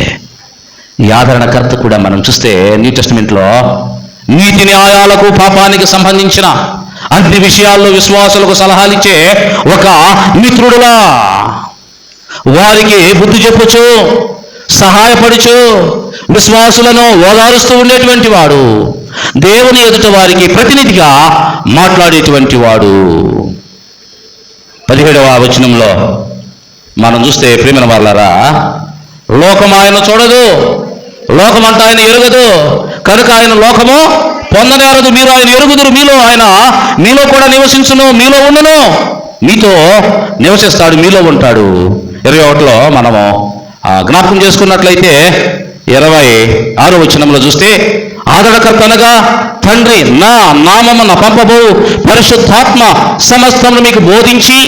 ఈ ఆదరణకర్త కూడా మనం చూస్తే న్యూ టెస్టమెంట్లో నీతి న్యాయాలకు, పాపానికి సంబంధించిన అన్ని విషయాల్లో విశ్వాసులకు సలహాలిచ్చే ఒక మిత్రుడులా వారికి బుద్ధి చెప్పుచు, సహాయపడుచు, విశ్వాసులను ఓదారుస్తూ ఉండేటువంటి వాడు, దేవుని ఎదుట వారికి ప్రతినిధిగా మాట్లాడేటువంటి వాడు. 17వ వచనంలో మనం చూస్తే ప్రేమిన వాళ్ళారా, లోకం ఆయన చూడదు, లోకమంతా ఆయన ఎరుగదు, కనుక ఆయన లోకము పొందనేరదు. మీరు ఆయన ఎరుగుదురు, మీలో కూడా నివసించును, మీలో ఉండును. మీతో నివసిస్తాడు, మీలో ఉంటాడు. 21లో మనము జ్ఞాపకం చేసుకున్నట్లయితే 26వ వచనంలో చూస్తే, ఆదరణకర్త అనగా తండ్రి నా నామమున పంపబో పరిశుద్ధాత్మ సమస్తమును మీకు బోధించి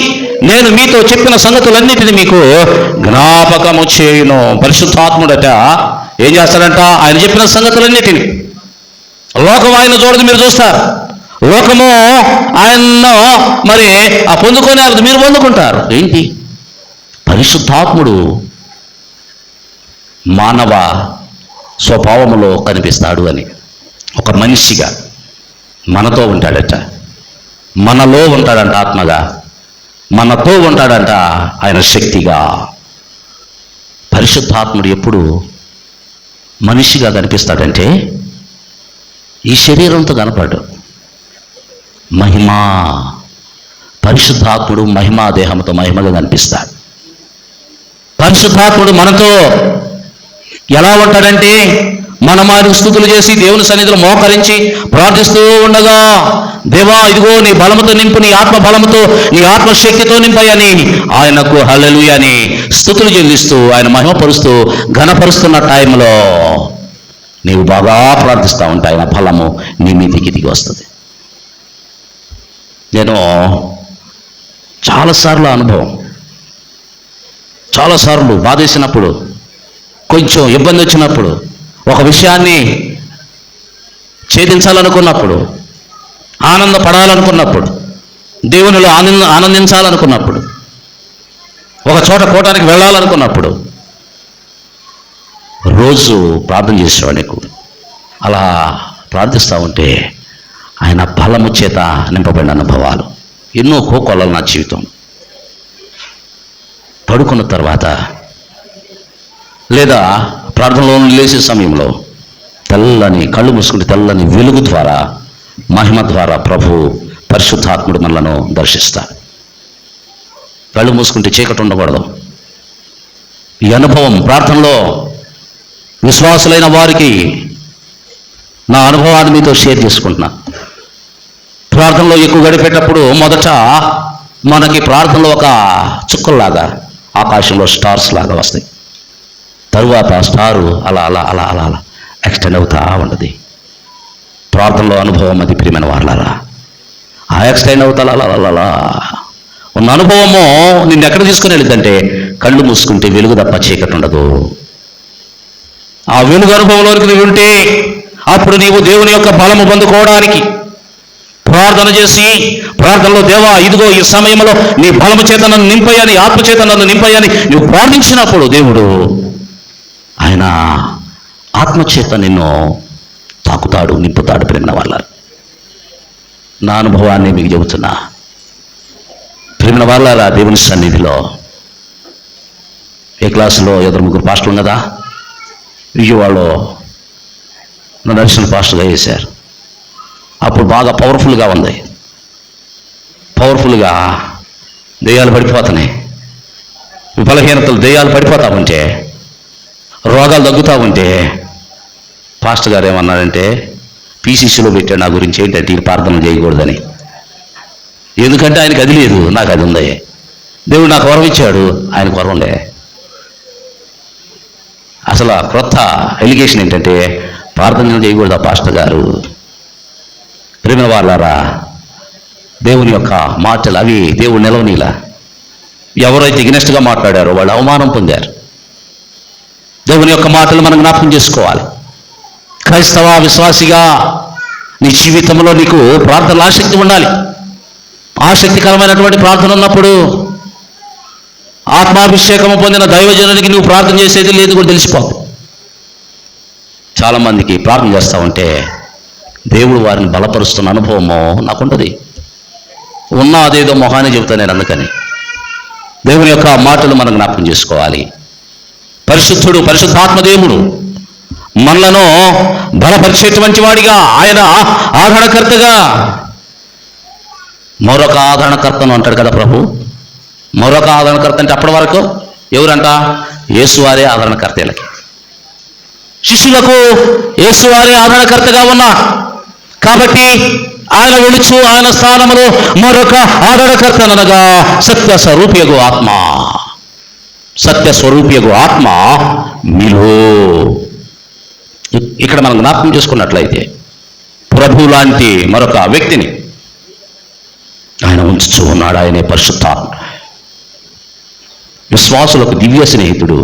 నేను మీతో చెప్పిన సంగతులన్నిటిని మీకు జ్ఞాపకము చేయును. పరిశుద్ధాత్ముడట ఏం చేస్తాడంట? ఆయన చెప్పిన సంగతులన్నిటిని. లోకం ఆయన చూడదు, మీరు చూస్తారు. లోకము ఆయన్ను మరి పొందుకొని మీరు పొందుకుంటారు. ఏంటి? పరిశుద్ధాత్ముడు మానవ స్వభావములో కనిపిస్తాడు అని. ఒక మనిషిగా మనతో ఉంటాడట, మనలో ఉంటాడంట, ఆత్మగా మనతో ఉంటాడంట, ఆయన శక్తిగా. పరిశుద్ధాత్ముడు ఎప్పుడు మనిషిగా కనిపిస్తాడంటే ఈ శరీరంతో కనపడు. మహిమా పరిశుద్ధాత్ముడు మహిమా దేహంతో మహిమగా కనిపిస్తాడు. పరిశుద్ధాత్ముడు మనతో ఎలా ఉంటాడంటే, మనం ఆయన స్తుతులు చేసి దేవుని సన్నిధిలో మోకరించి ప్రార్థిస్తూ ఉండగా, దేవా ఇదిగో నీ బలముతో నింపు, నీ ఆత్మ బలముతో, నీ ఆత్మశక్తితో నింపయని ఆయనకు హల్లెలూయా అని స్తుతులు చెల్లిస్తూ ఆయన మహిమపరుస్తూ ఘనపరుస్తున్న టైంలో నీవు బాగా ప్రార్థిస్తూ ఉంటా, ఆయన ఫలము నీ మీదికి దిగి వస్తుంది. నేను చాలాసార్లు అనుభవం, చాలాసార్లు బాధేసినప్పుడు, కొంచెం ఇబ్బంది వచ్చినప్పుడు, ఒక విషయాన్ని ఛేదించాలనుకున్నప్పుడు, ఆనందపడాలనుకున్నప్పుడు, దేవునిలో ఆనందించాలనుకున్నప్పుడు, ఒక చోట కూటానికి వెళ్ళాలనుకున్నప్పుడు రోజు ప్రార్థన చేసేవాడిని. అలా ప్రార్థిస్తూ ఉంటే ఆయన బలము చేత నింపబడిన అనుభవాలు ఎన్నో కోకొల్లలు నా జీవితం. పడుకున్న తర్వాత లేదా ప్రార్థనలో లేచే సమయంలో తెల్లని కళ్ళు మూసుకుంటే తెల్లని వెలుగు ద్వారా, మహిమ ద్వారా ప్రభు పరిశుద్ధాత్ముడు మనలను దర్శిస్తాడు. కళ్ళు మూసుకుంటే చీకటి ఉండకూడదు. ఈ అనుభవం ప్రార్థనలో విశ్వాసులైన వారికి నా అనుభవాన్ని మీతో షేర్ చేసుకుంటున్నా. ప్రార్థనలో ఎక్కువ గడిపేటప్పుడు మొదట మనకి ప్రార్థనలో ఒక చుక్కల్లాగా ఆకాశంలో స్టార్స్ లాగా వస్తాయి. తరువాత స్టారు అలా అలా అలా అలా అలా ఎక్స్టెండ్ అవుతా ఉంటుంది. ప్రార్థనలో అనుభవం అది ప్రియమైన వాళ్ళారా. ఆ ఎక్స్టెండ్ అవుతా అలా అలా అలా ఉన్న అనుభవము నిన్ను ఎక్కడ తీసుకుని వెళ్ళిందంటే, కళ్ళు మూసుకుంటే వెలుగు తప్ప చీకటి ఉండదు. ఆ వెలుగు అనుభవంలోనికి నువ్వు ఉంటే అప్పుడు నీవు దేవుని యొక్క బలము పొందుకోవడానికి ప్రార్థన చేసి, ప్రార్థనలో దేవా ఇదిగో ఈ సమయంలో నీ బలము చేత నన్ను నింపయ్యని, ఆత్మ చేత నన్ను నింపయ్యని నువ్వు ప్రార్థించినప్పుడు దేవుడు ఆయన ఆత్మచేత నిన్ను తాకుతాడు, నింపుతాడు. ప్రేమ వాళ్ళ నా అనుభవాన్ని మీకు చెబుతున్నా. ప్రేమ వాళ్ళ దేవుని సన్నిధిలో ఏ క్లాసులో 2-3 పాస్టర్లు కదా, విజయవాడలో నా దర్శన పాస్టర్గా వేశారు. అప్పుడు బాగా పవర్ఫుల్గా ఉంది. పవర్ఫుల్గా దెయ్యాలు పడిపోతున్నాయి, బలహీనతలు దెయ్యాలు పడిపోతా ఉంటే, రోగాలు తగ్గుతూ ఉంటే పాస్టర్ గారు ఏమన్నారంటే, పీసీసీలో పెట్టాడు నా గురించి ఏంటంటే ఈ ప్రార్థన చేయకూడదని. ఎందుకంటే ఆయనకు అది లేదు, నాకు అది ఉంది. దేవుడు నాకు వరం ఇచ్చాడు, ఆయనకు వరం ఉండే. అసలు క్రొత్త ఎలిగేషన్ ఏంటంటే ప్రార్థన చేయకూడదు ఆ పాస్టర్ గారు. ప్రేమ వాళ్ళారా, దేవుని యొక్క మాటలు అవి దేవుడు నిలవనీలా. ఎవరైతే ఇగ్నెస్ట్గా మాట్లాడారో వాళ్ళు అవమానం పొందారు. దేవుని యొక్క మాటలు మనం జ్ఞాపకం చేసుకోవాలి. క్రైస్తవ విశ్వాసిగా నీ జీవితంలో నీకు ప్రార్థనలో ఆసక్తి ఉండాలి. ఆసక్తికరమైనటువంటి ప్రార్థన ఉన్నప్పుడు ఆత్మాభిషేకము పొందిన దైవజనునికి నువ్వు ప్రార్థన చేసేది లేదు కూడా తెలిసిపోదు. చాలామందికి ప్రార్థన చేస్తూ ఉంటే దేవుడు వారిని బలపరుస్తున్న అనుభవము నాకుంటుంది. ఉన్నా అదేదో మొహాన్ని చెబుతాను నేను. అందుకని దేవుని యొక్క మాటలు మనం జ్ఞాపకం చేసుకోవాలి. పరిశుద్ధుడు, పరిశుద్ధాత్మదేవుడు మనలను బలపరిచేటువంటి వాడిగా, ఆయన ఆదరణకర్తగా. మరొక ఆదరణకర్తను అంటాడు కదా ప్రభు. మరొక ఆదరణకర్త అంటే అప్పటి వరకు ఎవరంట? యేసువారే ఆదరణకర్త. వీళ్ళకి శిష్యులకు యేసువారే ఆదరణకర్తగా ఉన్నా కాబట్టి ఆయన వెలుచు ఆయన స్థానములో మరొక ఆదరణకర్తనగా సత్య స్వరూపియగు ఆత్మ, సత్య స్వరూపియగు ఆత్మ మీలో. ఇక్కడ మనం జ్ఞాపకం చేసుకున్నట్లయితే ప్రభు లాంటి మరొక వ్యక్తిని ఆయన ఉంచుతూ ఉన్నాడు. ఆయనే పరిశుద్ధాత్మ. విశ్వాసులకు దివ్య స్నేహితుడు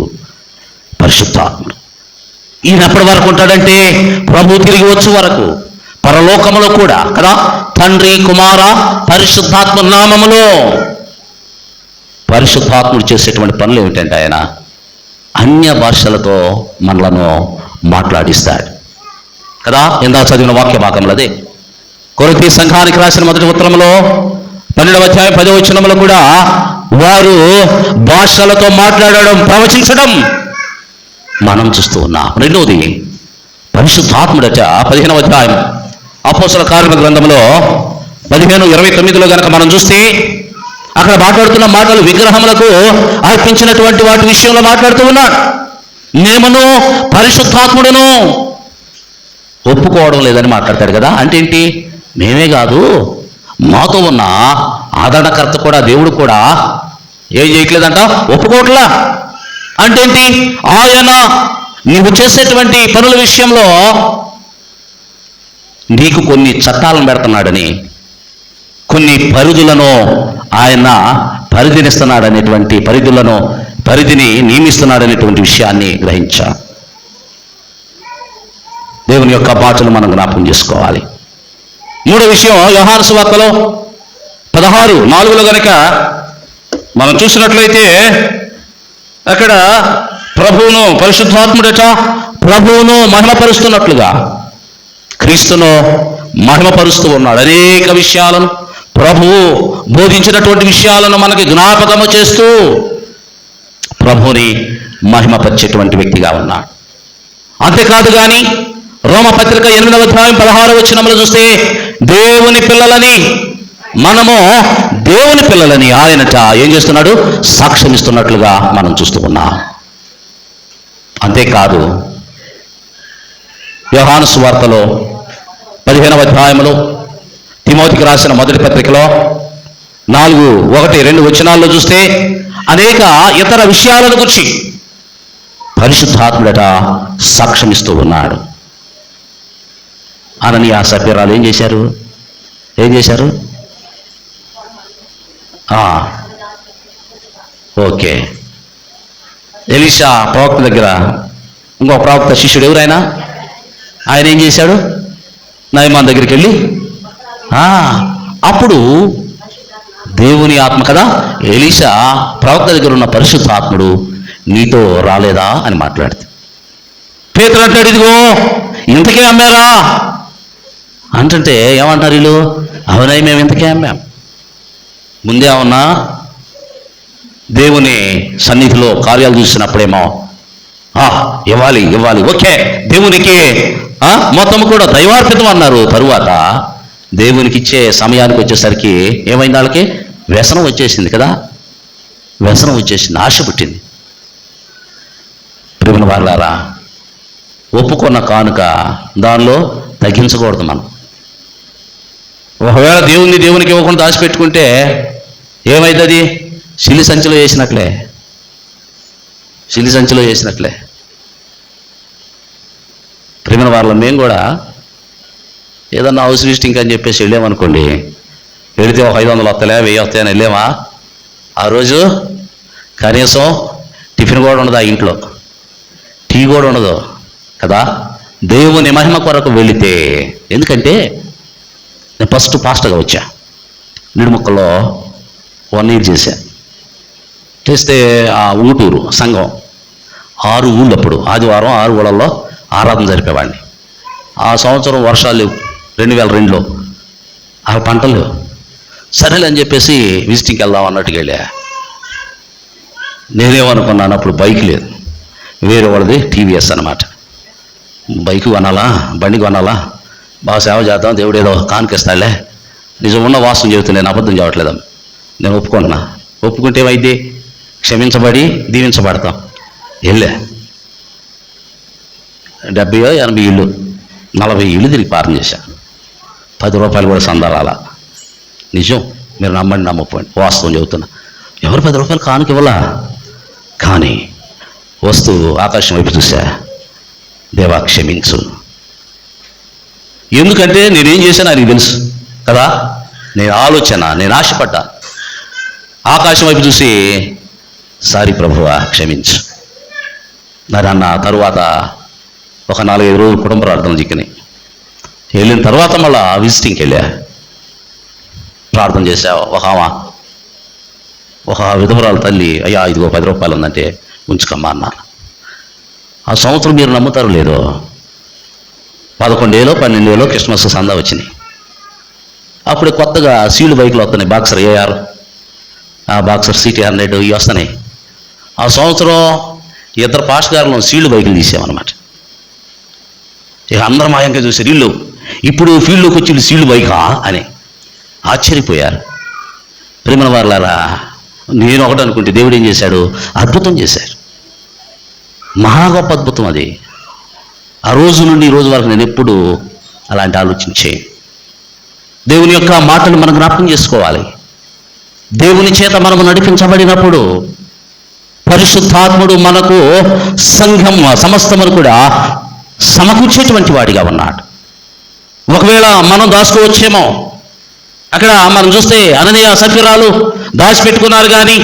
పరిశుద్ధాత్ముడు. ఈయన ఎప్పటి వరకు ఉంటాడంటే ప్రభు తిరిగి వచ్చే వరకు. పరలోకములో కూడా కదా, తండ్రి కుమార పరిశుద్ధాత్మ నామములో. పరిశుద్ధాత్ముడు చేసేటువంటి పనులు ఏమిటంటే ఆయన అన్య భాషలతో మనలను మాట్లాడిస్తాడు కదా. ఇందాక చదివిన వాక్య భాగంలో అదే కొరింథీ సంఘానికి రాసిన మొదటి ఉత్తరంలో 12వ అధ్యాయం 10వ వచనంలో కూడా వారు భాషలతో మాట్లాడడం, ప్రవచించడం మనం చూస్తూ ఉన్నాం. రెండవది పరిశుద్ధాత్ముడట 15వ అధ్యాయం అపోస్తల కార్యముల గ్రంథంలో 15:29 కనుక మనం చూస్తే అక్కడ మాట్లాడుతున్న మాటలు విగ్రహములకు అర్పించినటువంటి వాటి విషయంలో మాట్లాడుతూ ఉన్నాడు. నేమును పరిశుద్ధాత్ముడును ఒప్పుకోవడం లేదని మాట్లాడతాడు కదా. అంటే ఏంటి? మేమే కాదు, మాతో ఉన్న ఆదరణకర్త కూడా, దేవుడు కూడా ఏం చేయట్లేదంట, ఒప్పుకోవట్లా. అంటే ఏంటి? ఆయన నీవు చేసేటువంటి పనుల విషయంలో నీకు కొన్ని చట్టాలను పెడుతున్నాడని, కొన్ని పరిధులను ఆయన పరిధినిస్తున్నాడనేటువంటి పరిధిని నియమిస్తున్నాడనేటువంటి విషయాన్ని గ్రహించా. దేవుని యొక్క మాటలు మనం జ్ఞాపకం చేసుకోవాలి. మూడో విషయం యోహాను సువార్తలో 16:4 గనక మనం చూసినట్లయితే అక్కడ ప్రభువును పరిశుద్ధాత్ముడట ప్రభువును మహిమపరుస్తున్నట్లుగా క్రీస్తును మహిమపరుస్తూ ఉన్నాడు. అనేక విషయాలను ప్రభువు బోధించినటువంటి విషయాలను మనకి జ్ఞాపకము చేస్తూ ప్రభువుని మహిమపరిచేటువంటి వ్యక్తిగా ఉన్నాడు. అంతేకాదు కానీ రోమపత్రిక 8వ అధ్యాయం 16వ వచనంలో చూస్తే దేవుని పిల్లలని, మనము దేవుని పిల్లలని ఆయనట ఏం చేస్తున్నాడు? సాక్ష్యం ఇస్తున్నట్లుగా మనం చూస్తూ ఉన్నాం. అంతేకాదు యోహాను సువార్తలో 15వ అధ్యాయంలో తిమోతికి రాసిన మొదటి పత్రికలో 4:1-2 వచనాల్లో చూస్తే అనేక ఇతర విషయాలను గురించి పరిశుద్ధాత్ముడట సాక్ష్యం ఇస్తూ ఉన్నాడు. అననీయ సఫీరాలు ఏం చేశారు? ఓకే. ఎలీషా ప్రవక్త దగ్గర ఇంకో ప్రవక్త శిష్యుడు ఎవరైనా, ఆయన ఏం చేశాడు? నయమాన్ దగ్గరికి వెళ్ళి అప్పుడు దేవుని ఆత్మ కదా, ఎలీషా ప్రవక్త దగ్గర ఉన్న పరిశుద్ధాత్ముడు నీతో రాలేదా అని మాట్లాడితే పేతురు అంటాడు, ఇదిగో ఇంతకే అమ్మారా అంటే ఏమంటారు వీళ్ళు? అవునై మేము ఇంతకే అమ్మాం. ముందే ఉన్నా దేవుని సన్నిధిలో కార్యాలు చూసినప్పుడేమో ఇవ్వాలి ఓకే దేవునికి మొత్తం కూడా దైవార్పితం అన్నారు. తరువాత దేవునికి ఇచ్చే సమయానికి వచ్చేసరికి ఏమైంది? వాళ్ళకి వ్యసనం వచ్చేసింది కదా, వ్యసనం వచ్చేసింది, ఆశ పుట్టింది. ప్రియమైన వారలారా, ఒప్పుకున్న కానుక దానిలో తగ్గించకూడదు. మనం ఒకవేళ దేవునికి ఇవ్వకుండా దాచిపెట్టుకుంటే ఏమైతుంది? సిలి సంచిలో వేసినట్లే. ప్రియమైన వాళ్ళ మేము కూడా ఏదన్నా హౌస్ విజిటింగ్ అని చెప్పేసి వెళ్ళామనుకోండి, వెళితే 500 వస్తాయా 1000 వస్తాయని వెళ్ళామా, ఆ రోజు కనీసం టిఫిన్ కూడా ఉండదు, ఆ ఇంట్లో టీ కూడా ఉండదు కదా. దేవుని మహిమ కొరకు వెళితే, ఎందుకంటే నేను ఫస్ట్ పాస్టర్గా వచ్చా, నిడుముక్కలో 1 year చేస్తే ఆ ఊటూరు సంఘం 6 ఊళ్ళు, అప్పుడు ఆదివారం 6 ఊళ్ళల్లో ఆరాధన జరిపేవాడిని. ఆ సంవత్సరం వర్షాలు లేవు, 2002లో ఆ పంటలు లేవు. సరేలే అని చెప్పేసి విజిటింగ్కి వెళ్దాం అన్నట్టుగా వెళ్ళా. నేనేమనుకున్నాను, అప్పుడు బైక్ లేదు, వేరే వాళ్ళది టీవీఎస్ అనమాట. బైక్ కొనాలా, బండి కొనాలా, బాగా సేవ చేద్దాం, దేవుడు ఏదో కానుకిస్తాడులే, నిజం ఉన్న వాస్తవం చెబుతూ నేను అబద్ధం చేయట్లేదా, నేను ఒప్పుకుంటే ఏమైంది? క్షమించబడి దీవించబడతాం. వెళ్ళా 70-80 ఇళ్ళు 40 ఇళ్ళు తిరిగి పారం చేశా. రూపాయలు కూడా సందారాల. నిజం, మీరు నమ్మండి నమ్మకపోండి, వాస్తవం చెబుతున్నా. ఎవరు 10 రూపాయలు కానుక ఇవ్వలా, కానీ వస్తువు ఆకాశం వైపు చూసా, దేవా క్షమించు. ఎందుకంటే నేనేం చేశాను ఆయనకి తెలుసు కదా. నేను ఆశపడ్డా. ఆకాశం వైపు చూసి, సారీ ప్రభువా క్షమించు. మరి అన్న తరువాత ఒక 4-5 రోజులు కుటుంబ ప్రార్థనలు చిక్కినాయి. వెళ్ళిన తర్వాత మళ్ళా విజిటింగ్కి వెళ్ళా, ప్రార్థన చేశా. ఒక విధవరాలు తల్లి, అయ్యా ఇదిగో 10 రూపాయలు ఉందంటే ఉంచుకమ్మా అన్నారు. ఆ సంవత్సరం మీరు నమ్ముతారు లేదో, 11 ఏలో 12 ఏలో క్రిస్మస్ సందా వచ్చినాయి. అప్పుడు కొత్తగా సీల్డ్ బైకులు వస్తున్నాయి, బాక్సర్ AR, బాక్సర్ CT 100 ఇవి వస్తున్నాయి. ఆ సంవత్సరం 2 పాస్ట్ గారులను సీల్డ్ బైకులు తీసామన్నమాట. ఇక అందరం మాయంగా చూసారు, వీళ్ళు ఇప్పుడు ఫీల్డ్లోకి వచ్చి సీల్డ్ బైకా అని ఆశ్చర్యపోయారు. ప్రేమల వారలారా, నేను ఒకటి అనుకుంటే దేవుడు ఏం చేశాడు, అద్భుతం చేశాడు. మహా గొప్ప అద్భుతం అది. ఆ రోజు నుండి ఈ రోజు వరకు నేను ఎప్పుడు అలాంటి ఆలోచించే. దేవుని యొక్క మాటలు మనం జ్ఞాపకం చేసుకోవాలి. దేవుని చేత మనము నడిపించబడినప్పుడు పరిశుద్ధాత్ముడు మనకు సంఘం సమస్తమును కూడా సమకూర్చేటువంటి వాడిగా ఉన్నాడు. ఒకవేళ మనం దాచుకోవచ్చేమో. అక్కడ మనం చూస్తే అననీయ సఫీరాలు దాచిపెట్టుకున్నారు, కానీ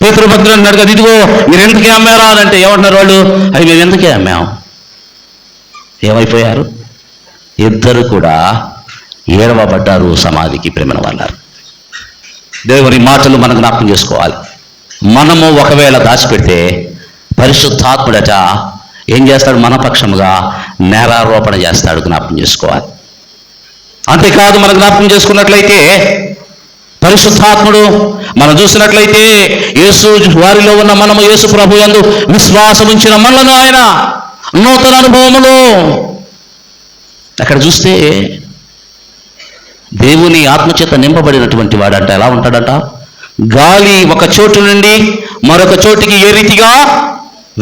పేతురు భక్తులు అన్నాడు కదా, ఇదిగో మీరు ఎందుకే అమ్మారా అని అంటే ఏమంటున్నారు వాళ్ళు, అవి మేము ఎందుకే అమ్మాం. ఏమైపోయారు? ఇద్దరు కూడా ఏడవబడ్డారు సమాధికి. ప్రేమన వాళ్ళారు. దేవుని మాటలు మనం జ్ఞాపకం చేసుకోవాలి. మనము ఒకవేళ దాచిపెడితే పరిశుద్ధాత్ముడట ఏం చేస్తాడు, మన పక్షముగా నేరారోపణ చేస్తాడు. జ్ఞాపకం చేసుకోవాలి. అంతేకాదు, మనం జ్ఞాపకం చేసుకున్నట్లయితే పరిశుద్ధాత్ముడు మనం చూసినట్లయితే యేసు వారిలో ఉన్న మనము యేసు ప్రభు యందు విశ్వాసం ఉంచిన మనలను ఆయన నూతన అనుభవములు. అక్కడ చూస్తే దేవుని ఆత్మచేత నింపబడినటువంటి వాడంట ఎలా ఉంటాడంట, గాలి ఒక చోటు నుండి మరొక చోటికి ఏ రీతిగా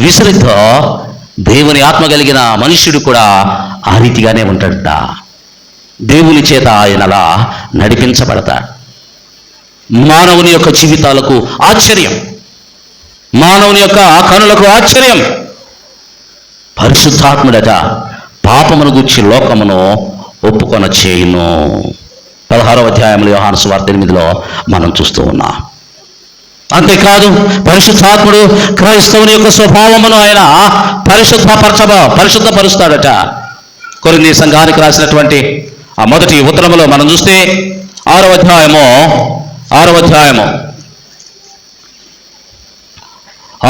విసిరితో దేవుని ఆత్మ కలిగిన మనుష్యుడు కూడా ఆ రీతిగానే ఉంటాడట. దేవుని చేత ఆయన అలా నడిపించబడతాడు. మానవుని యొక్క జీవితాలకు ఆశ్చర్యం, మానవుని యొక్క కనులకు ఆశ్చర్యం. పరిశుద్ధాత్ముడట పాపమును గూర్చి లోకమును ఒప్పుకొన చేయును. 16వ అధ్యాయంలో యోహాను సువార్త 8లో మనం చూస్తూ ఉన్నాం. అంతేకాదు, పరిశుద్ధాత్ముడు క్రైస్తవుని యొక్క స్వభావమును ఆయన పరిశుద్ధపరుస్తాడట. కొరింథీ సంఘానికి రాసినటువంటి ఆ మొదటి ఉత్తరములో మనం చూస్తే 6వ అధ్యాయము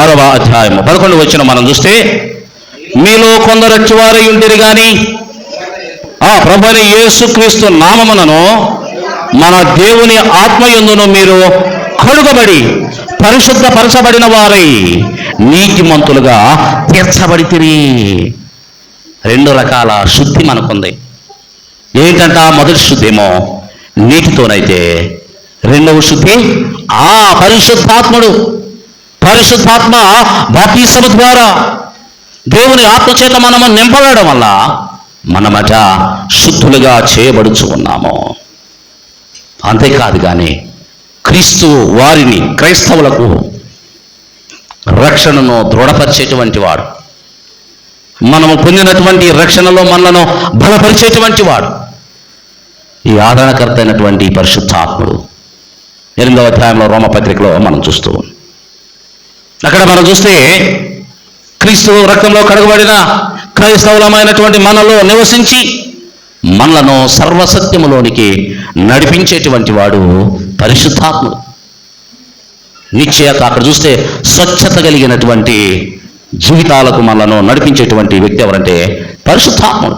11వ వచనం మనం చూస్తే, మీలో కొందరు అట్టివారై ఉండిరి గాని ప్రభువైన యేసుక్రీస్తు నామమునను మన దేవుని ఆత్మయందును మీరు కడుగబడి పరిశుద్ధపరచబడిన వారై నీతిమంతులుగా తీర్చబడితిరి. 2 రకాల శుద్ధి మనకుంది. ఏంటంట, మొదటి శుద్ధి ఏమో నీటితోనైతే, రెండవ శుద్ధి పరిశుద్ధాత్మ బాప్తిసము ద్వారా దేవుని ఆత్మచేత మనము నింపబడడం వల్ల మనమట శుద్ధులుగా చేయబడుచు ఉన్నాము. అంతేకాదు కానీ క్రీస్తు వారిని, క్రైస్తవులకు రక్షణను దృఢపరిచేటువంటి వాడు, మనము పొందినటువంటి రక్షణలో మనలను బలపరిచేటువంటి వాడు ఈ ఆదరణకర్త అయినటువంటి పరిశుద్ధాత్ముడు. 8వ అధ్యాయంలో రోమపత్రికలో మనం చూస్తూ ఉన్నాం. అక్కడ మనం చూస్తే క్రీస్తు రక్తంలో కడగబడిన క్రైస్తవులమైనటువంటి మనలో నివసించి మనలను సర్వసత్యములోనికి నడిపించేటువంటి వాడు పరిశుద్ధాత్ముడు. నిశ్చయత అక్కడ చూస్తే స్వచ్ఛత కలిగినటువంటి జీవితాలకు మనలను నడిపించేటువంటి వ్యక్తి ఎవరంటే పరిశుద్ధాత్ముడు.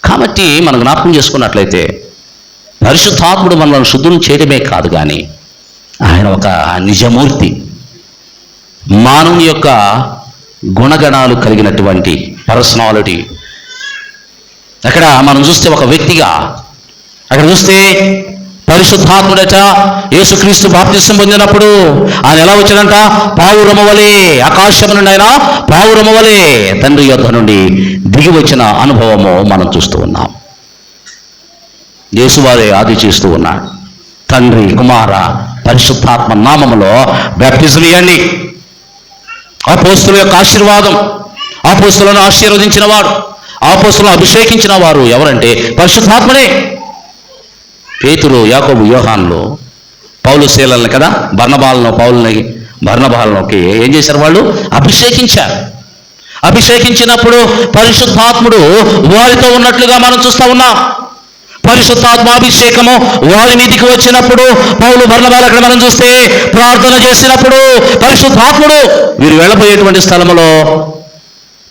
కాబట్టి మనం జ్ఞాపకం చేసుకున్నట్లయితే పరిశుద్ధాత్ముడు మనల్ని శుద్ధులను చేయడమే కాదు, కానీ ఆయన ఒక నిజమూర్తి, మానవుని యొక్క గుణగణాలు కలిగినటువంటి పర్సనాలిటీ. అక్కడ మనం చూస్తే ఒక వ్యక్తిగా అక్కడ చూస్తే పరిశుద్ధాత్ముడట యేసుక్రీస్తు బాప్తిసం పొందినప్పుడు ఆయన ఎలా వచ్చాడంట, పావురము వలె, ఆకాశం నుండి ఆయన పావురము వలె తండ్రి యొద్ద నుండి దిగి వచ్చిన అనుభవము మనం చూస్తూ ఉన్నాం. యేసువారే ఆది చేస్తూ ఉన్నాడు. తండ్రి, కుమార, పరిశుద్ధాత్మ నామములో బ్యాప్టిజం ఇవ్వండి. అపోస్తుల యొక్క ఆశీర్వాదం, అపోస్తులను ఆశీర్వదించిన వాడు, అపోస్తులను అభిషేకించిన వారు ఎవరంటే పరిశుద్ధాత్మనే. పేతురు, యాకోబు, యోహాన్లు పౌలు శీలల్ని కదా, బర్నబాలకి ఏం చేశారు? వాళ్ళు అభిషేకించారు. అభిషేకించినప్పుడు పరిశుద్ధాత్ముడు వారితో ఉన్నట్లుగా మనం చూస్తూ ఉన్నాం. పరిశుద్ధాత్మాభిషేకము వారి మీదికి వచ్చినప్పుడు పౌలు, బర్నబాలు అక్కడ మనం చూస్తే ప్రార్థన చేసినప్పుడు పరిశుద్ధాత్ముడు వీరు వెళ్ళబోయేటువంటి స్థలములో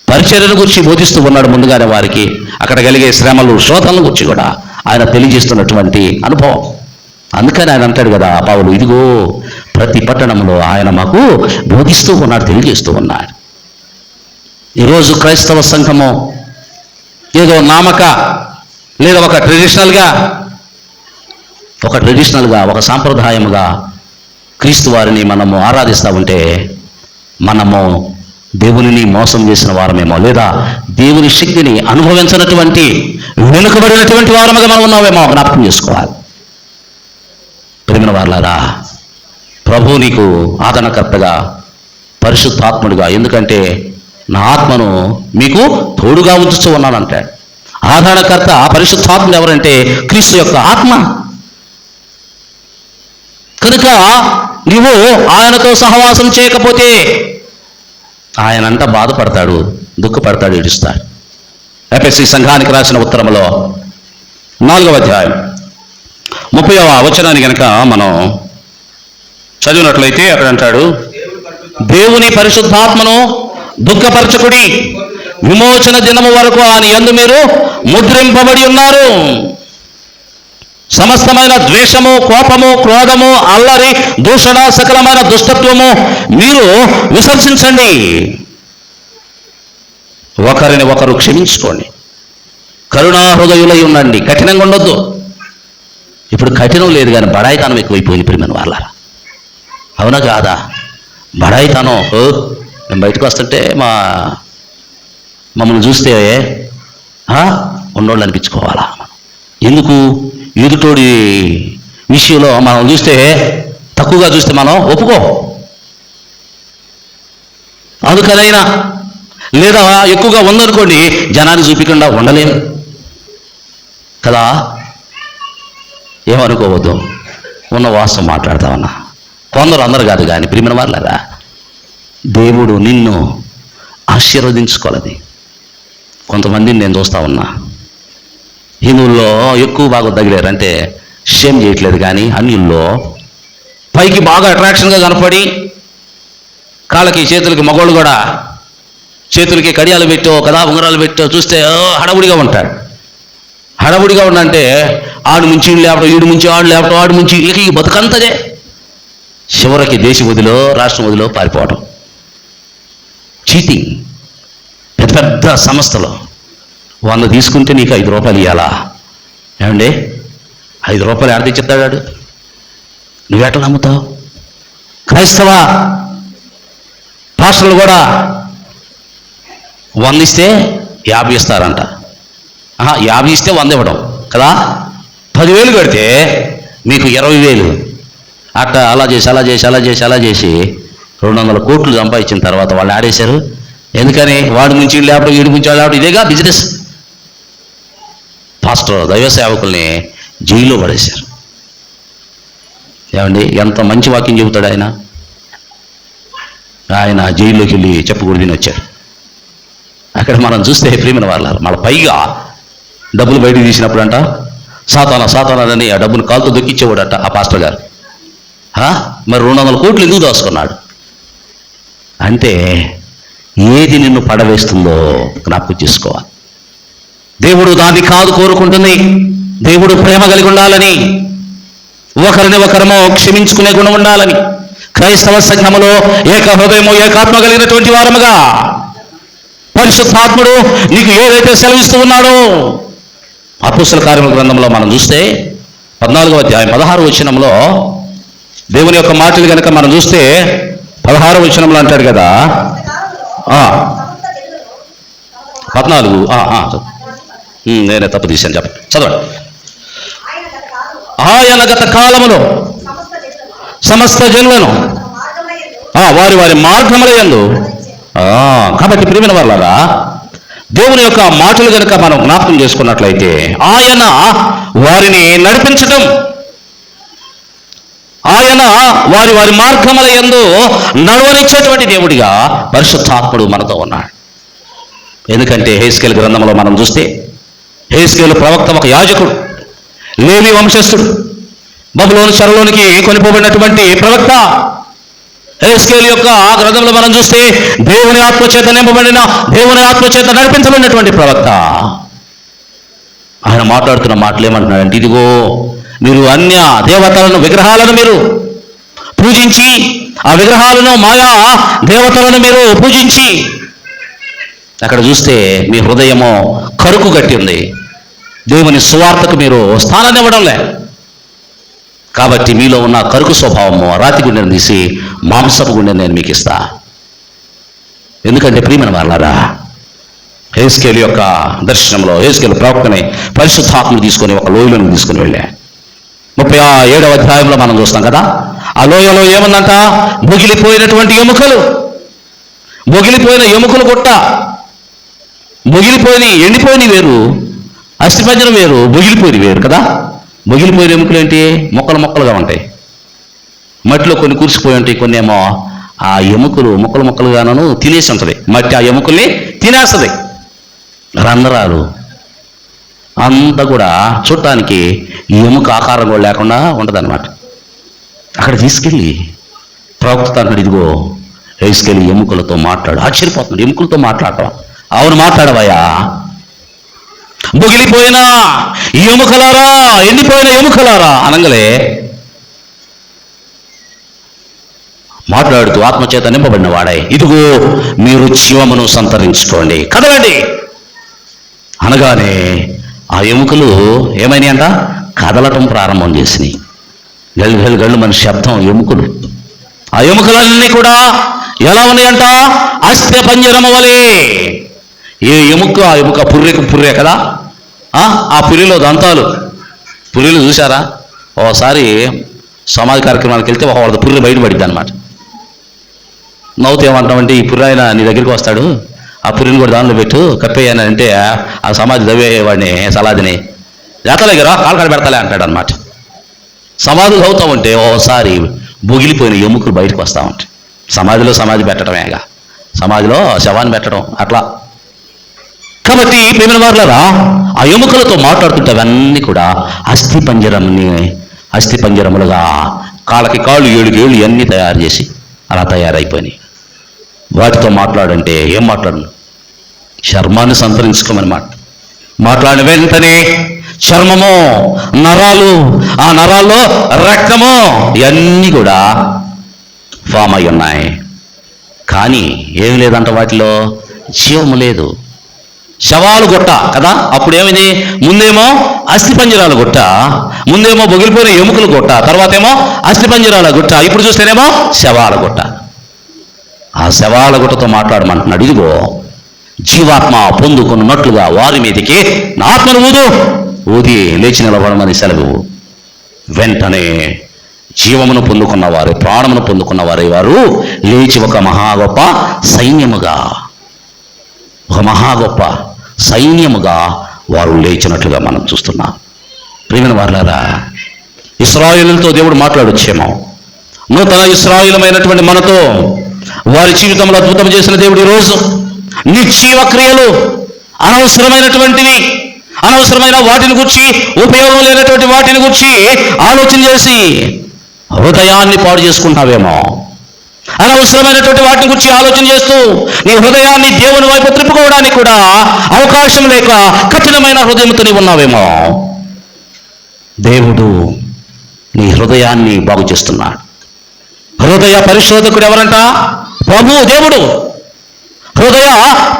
పరిచర్యను గురించి బోధిస్తూ ఉన్నాడు. ముందుగానే వారికి అక్కడ కలిగే శ్రమలు, శోధనల గురించి కూడా ఆయన తెలియజేస్తున్నటువంటి అనుభవం. అందుకని ఆయన అంటాడు కదా పౌలు, ఇదిగో ప్రతి పట్టణంలో ఆయన మాకు బోధిస్తూ ఉన్నాడు, తెలియజేస్తూ ఉన్నాడు. ఈరోజు క్రైస్తవ సంఘము ఏదో నామక లేదా ఒక ట్రెడిషనల్గా ఒక సాంప్రదాయముగా క్రీస్తు వారిని మనము ఆరాధిస్తూ ఉంటే మనము దేవునిని మోసం చేసిన వారమేమో, లేదా దేవుని శక్తిని అనుభవించినటువంటి వెనుకబడినటువంటి వారముగా మనం ఉన్నామేమో జ్ఞాపకం చేసుకోవాలి. ప్రేమైన వారలారా, ప్రభు నీకు ఆదరణకర్తగా, పరిశుద్ధాత్ముడిగా, ఎందుకంటే నా ఆత్మను మీకు తోడుగా ఉంచుతూ ఉన్నానంటాడు. ఆదరణకర్త పరిశుద్ధాత్ముడు ఎవరంటే క్రీస్తు యొక్క ఆత్మ. కనుక నీవు ఆయనతో సహవాసం చేయకపోతే ఆయనంట బాధపడతాడు, దుఃఖపడతాడు, ఏడుస్తాడు. ఎఫెసీ సంఘానికి రాసిన ఉత్తరంలో 4వ అధ్యాయం 30వ వచనాన్ని కనుక మనం చదివినట్లయితే అక్కడ అంటాడు, దేవుని పరిశుద్ధాత్మను దుఃఖపరచకుడి, విమోచన దినము వరకు ఆయన యందు మీరు ముద్రింపబడి ఉన్నారు. సమస్తమైన ద్వేషము, కోపము, క్రోధము, అల్లరి, దూషణ, సకలమైన దుష్టత్వము మీరు విసర్జించండి. ఒకరిని ఒకరు క్షమించుకోండి, కరుణా హృదయులై ఉండండి, కఠినంగా ఉండొద్దు. ఇప్పుడు కఠినం లేదు కానీ బడాయితనం ఎక్కువైపోయింది ప్రియమైన వాళ్ళారా, అవునా కాదా? బడాయితనం. నేను బయటకు వస్తుంటే మమ్మల్ని చూస్తే ఉన్నోళ్ళు అనిపించుకోవాలా? ఎందుకు? ఎదుటోడి విషయంలో మనం చూస్తే తక్కువగా చూస్తే మనం ఒప్పుకో. అందుకనైనా లేదా ఎక్కువగా ఉందనుకోండి, జనాన్ని చూపించకుండా ఉండలేము కదా. ఏమనుకోవద్దు, ఉన్న వాస్తవం మాట్లాడతామన్నా. కొందరు, అందరు కాదు కానీ ప్రియమైన వాళ్ళరా, దేవుడు నిన్ను ఆశీర్వదించుకోవాలి. కొంతమందిని నేను చూస్తూ ఉన్నా, హిందువుల్లో ఎక్కువ బాగా తగిలారు అంటే షేమ్ చేయట్లేదు కానీ అన్యుల్లో పైకి బాగా అట్రాక్షన్గా కనపడి కాళ్ళకి చేతులకి మగోళ్ళు కూడా చేతులకి కడియాలు పెట్టో కదా, ఉంగరాలు పెట్టో చూస్తే హడవుడిగా ఉంటాడు. హడవుడిగా ఉండంటే ఆడు ముంచి ఈడు లేపడం, ఈడు ముంచి ఆడు లేపడం, ఆడు ముంచి ఇక ఈ బతుకంతదే. చివరికి దేశం వదిలో, రాష్ట్రం వదిలో పారిపోవడం, చీటింగ్. పెద్ద పెద్ద సంస్థలో 100 తీసుకుంటే నీకు 5 రూపాయలు ఇవ్వాలా? ఏమండి, 5 రూపాయలు ఆడితే చెప్తాడు, నువ్వెట్లా నమ్ముతావు? క్రైస్తవ పాస్టర్లు కూడా 100 ఇస్తే 50 ఇస్తారంట. 50 ఇస్తే 100 ఇవ్వడం కదా. 10,000 కడితే మీకు 20,000. అట్లా అలా చేసి 200 కోట్లు సంపాదించిన తర్వాత వాళ్ళు ఆడేశారు. ఎందుకని? వాడి నుంచి లేపడం, వీడి నుంచి లేపడం, ఇదేగా బిజినెస్. పాస్టర్, దైవ సేవకుల్ని జైల్లో పడేశారు. ఏమండి, ఎంత మంచి వాక్యం చెబుతాడు ఆయన. ఆయన జైల్లోకి వెళ్ళి చెప్పకూడదని వచ్చారు. అక్కడ మనం చూస్తే ప్రియమైన వాళ్ళ మళ్ళీ పైగా డబ్బులు బయటకు తీసినప్పుడు అంట సాతానని ఆ డబ్బును కాలుతో దొక్కిచ్చేవాడట ఆ పాస్టర్ గారు. మరి 200 కోట్లు ఎందుకు దోసుకున్నాడు అంటే, ఏది నిన్ను పడవేస్తుందో జ్ఞాపకం చేసుకోవాలి. దేవుడు దాన్ని కాదు కోరుకుంటుంది. దేవుడు ప్రేమ కలిగి ఉండాలని, ఒకరిని ఒకరము క్షమించుకునే గుణం ఉండాలని, క్రైస్తవ సంఘములో ఏక హృదయము, ఏకాత్మ కలిగినటువంటి వారముగా పరిశుద్ధాత్ముడు నీకు ఏదైతే సెలవిస్తూ ఉన్నాడో, అపోస్తల కార్యముల గ్రంథంలో మనం చూస్తే 14వ అధ్యాయం 16వ వచనంలో దేవుని యొక్క మాటలు కనుక మనం చూస్తే 16వ వచనంలో అంటాడు కదా, 14 నేనే తప్పు తీశాను, చదవండి. ఆయన గత కాలములో సమస్త జనులను వారి వారి మార్గముల యందు కాబట్టి ప్రియమైన వాళ్ళారా, దేవుని యొక్క మాటలు కనుక మనం జ్ఞాపకం చేసుకున్నట్లయితే ఆయన వారిని నడిపించటం, ఆయన వారి వారి మార్గముల యందు నడవనిచ్చేటువంటి దేవుడిగా పరిశుద్ధాత్ముడు మనతో ఉన్నాడు. ఎందుకంటే హెస్కేలు గ్రంథంలో మనం చూస్తే హెస్కేలు ప్రవక్త ఒక యాజకుడు, లేవి వంశస్థుడు, బబులోను చెరలోనికి కొనిపోబడినటువంటి ప్రవక్త. హెస్కేలు యొక్క గ్రంథంలో మనం చూస్తే దేవుని ఆత్మచేత నింపబడిన, దేవుని ఆత్మచేత నడిపించబడినటువంటి ప్రవక్త. ఆయన మాట్లాడుతున్న మాటలు ఏమంటున్నాడంటే, ఇదిగో మీరు అన్య దేవతలను, విగ్రహాలను మీరు పూజించి, ఆ విగ్రహాలను, మాయా దేవతలను మీరు పూజించి, అక్కడ చూస్తే మీ హృదయము కరుకు గట్టి ఉంది, దేవుని సువార్తకు మీరు స్థానాన్ని ఇవ్వడంలే. కాబట్టి మీలో ఉన్న కరుకు స్వభావము రాతి గుండెను తీసి మాంసపు గుండెను నేను మీకు ఇస్తా. ఎందుకంటే ప్రియమైన వాళ్ళారా, హెస్కేలు యొక్క దర్శనంలో హెస్కేలు ప్రవక్తని పరిశుద్ధాత్మను తీసుకొని ఒక లోయలను తీసుకుని వెళ్ళా. 37వ అధ్యాయంలో మనం చూస్తాం కదా, ఆ లోయలో ఏముందంట, మొగిలిపోయినటువంటి ఎముకలు, మొగిలిపోయిన ఎముకలు గుట్ట, మొగిలిపోయిన ఎండిపోయిన వేరు, అస్థిపంజరం వేరు, మొగిలిపోయిన వేరు కదా. మొగిలిపోయిన ఎముకలు ఏంటి, మొక్కలు మొక్కలుగా ఉంటాయి, మట్టిలో కొన్ని కూర్చిపోయి ఉంటాయి, కొన్ని ఏమో ఆ ఎముకలు మొక్కలు మొక్కలుగాను తినేసి ఉంటుంది, మట్టి ఆ ఎముకల్ని తినేస్తుంది. రంధ్రాలు అంతా కూడా చూడటానికి ఎముక ఆకారం కూడా లేకుండా ఉంటుంది అనమాట. అక్కడ తీసుకెళ్ళి ప్రవక్త అన్నాడు, ఇదిగో తీసుకెళ్ళి ఎముకలతో మాట్లాడు. ఆశ్చర్యపోతున్నాడు, ఎముకలతో మాట్లాడటం. అవును మాట్లాడవయ్యా, మొగిలిపోయిన ఎముకలారా, ఎండిపోయిన ఎముకలారా అనగలే మాట్లాడుతూ ఆత్మచేత నింపబడిన వాడే, ఇదిగో మీరు జీవమును సంతరించుకోండి, కదలండి అనగానే ఆ ఎముకలు ఏమైనాయి అంట, కదలటం ప్రారంభం చేసినాయి. గళ్ళు గళ్ళు గళ్ళు మన శబ్దం ఎముకలు. ఆ ఎముకలన్నీ కూడా ఎలా ఉన్నాయంట, అస్థి పంజరము వలె. ఏ ఎముక ఆ ఎముక పుర్రెకు పుర్రే కదా, ఆ పుర్రెలో దంతాలు. పుర్రెలు చూసారా, ఓసారి సమాజ కార్యక్రమానికి వెళ్తే ఒక పుర్రె బయటపడిద్ది అనమాట. నవ్వుతూ ఏమంటామంటే, ఈ పుర్రె ఆయన నీ దగ్గరికి వస్తాడు, ఆ పుర్రెని కూడా దానిలో పెట్టు కప్పేయనంటే ఆ సమాధి దవ్వేవాడిని సలాదిని జాతలకి రా కాలు కాడ పెడతాలే అంటాడు అనమాట. సమాధులు అవుతా ఉంటే ఓసారి బొగిలిపోయిన ఎముకలు బయటకు వస్తూ ఉంటాయి. సమాధిలో సమాధి పెట్టడమేగా, సమాధిలో శవాన్ని పెట్టడం అట్లా. కాబట్టి ప్రేమైన వారులారా, ఆ ఎముకలతో మాట్లాడుతుంటే అవన్నీ కూడా అస్థి పంజరములుగా కాళ్ళకి కాళ్ళు, ఏళ్ళకి ఏళ్ళు ఇవన్నీ తయారు చేసి అలా తయారైపోయినాయి. వాటితో మాట్లాడంటే ఏం మాట్లాడు, చర్మాన్ని సంతరించుకోమని మాట్లాడిన వెంటనే చర్మము, నరాలు, ఆ నరాల్లో రక్తము ఇవన్నీ కూడా ఫామ్ అయి ఉన్నాయి. కానీ ఏమి లేదంట, వాటిలో జీవము లేదు. శవాలు గుట్ట కదా, అప్పుడు ఏమిది, ముందేమో అస్థిపంజరాల గుట్ట, ముందేమో బొగిలిపోయిన ఎముకల గుట్ట, తర్వాత ఏమో అస్థిపంజరాల గుట్ట, ఇప్పుడు చూస్తేనేమో శవాల గుట్ట. ఆ శవాల గుట్టతో మాట్లాడమంటున్నాడు, ఇదిగో జీవాత్మ పొందుకున్నట్లుగా వారి మీదకి నా ఆత్మను ఊది లేచి నిలబడమని సెలవు. వెంటనే జీవమును పొందుకున్న వారే, ప్రాణమును పొందుకున్న వారే వారు లేచి ఒక మహా గొప్ప సైన్యముగా, ఒక మహా గొప్ప సైన్యముగా వారు లేచినట్లుగా మనం చూస్తున్నాం. ప్రియమైన వారులారా, ఇశ్రాయేలులతో దేవుడు మాట్లాడొచ్చేమో, నూతన ఇశ్రాయేలమైనటువంటి మనతో వారి జీవితంలో అద్భుతం చేసిన దేవుడు ఈరోజు నిర్జీవ క్రియలు, అనవసరమైనటువంటివి, అనవసరమైన వాటిని గురించి, ఉపయోగం లేనటువంటి వాటిని గురించి ఆలోచన చేసి హృదయాన్ని పాడు చేసుకుంటావేమో. అనవసరమైనటువంటి వాటిని గురించి ఆలోచన చేస్తూ నీ హృదయాన్ని దేవుని వైపు త్రిప్పుకోవడానికి కూడా అవకాశం లేక కఠినమైన హృదయంతో నీవు ఉన్నావేమో. దేవుడు నీ హృదయాన్ని బాగు చేస్తున్నాడు. హృదయ పరిశోధకుడు ఎవరంట? ప్రభువు దేవుడు హృదయ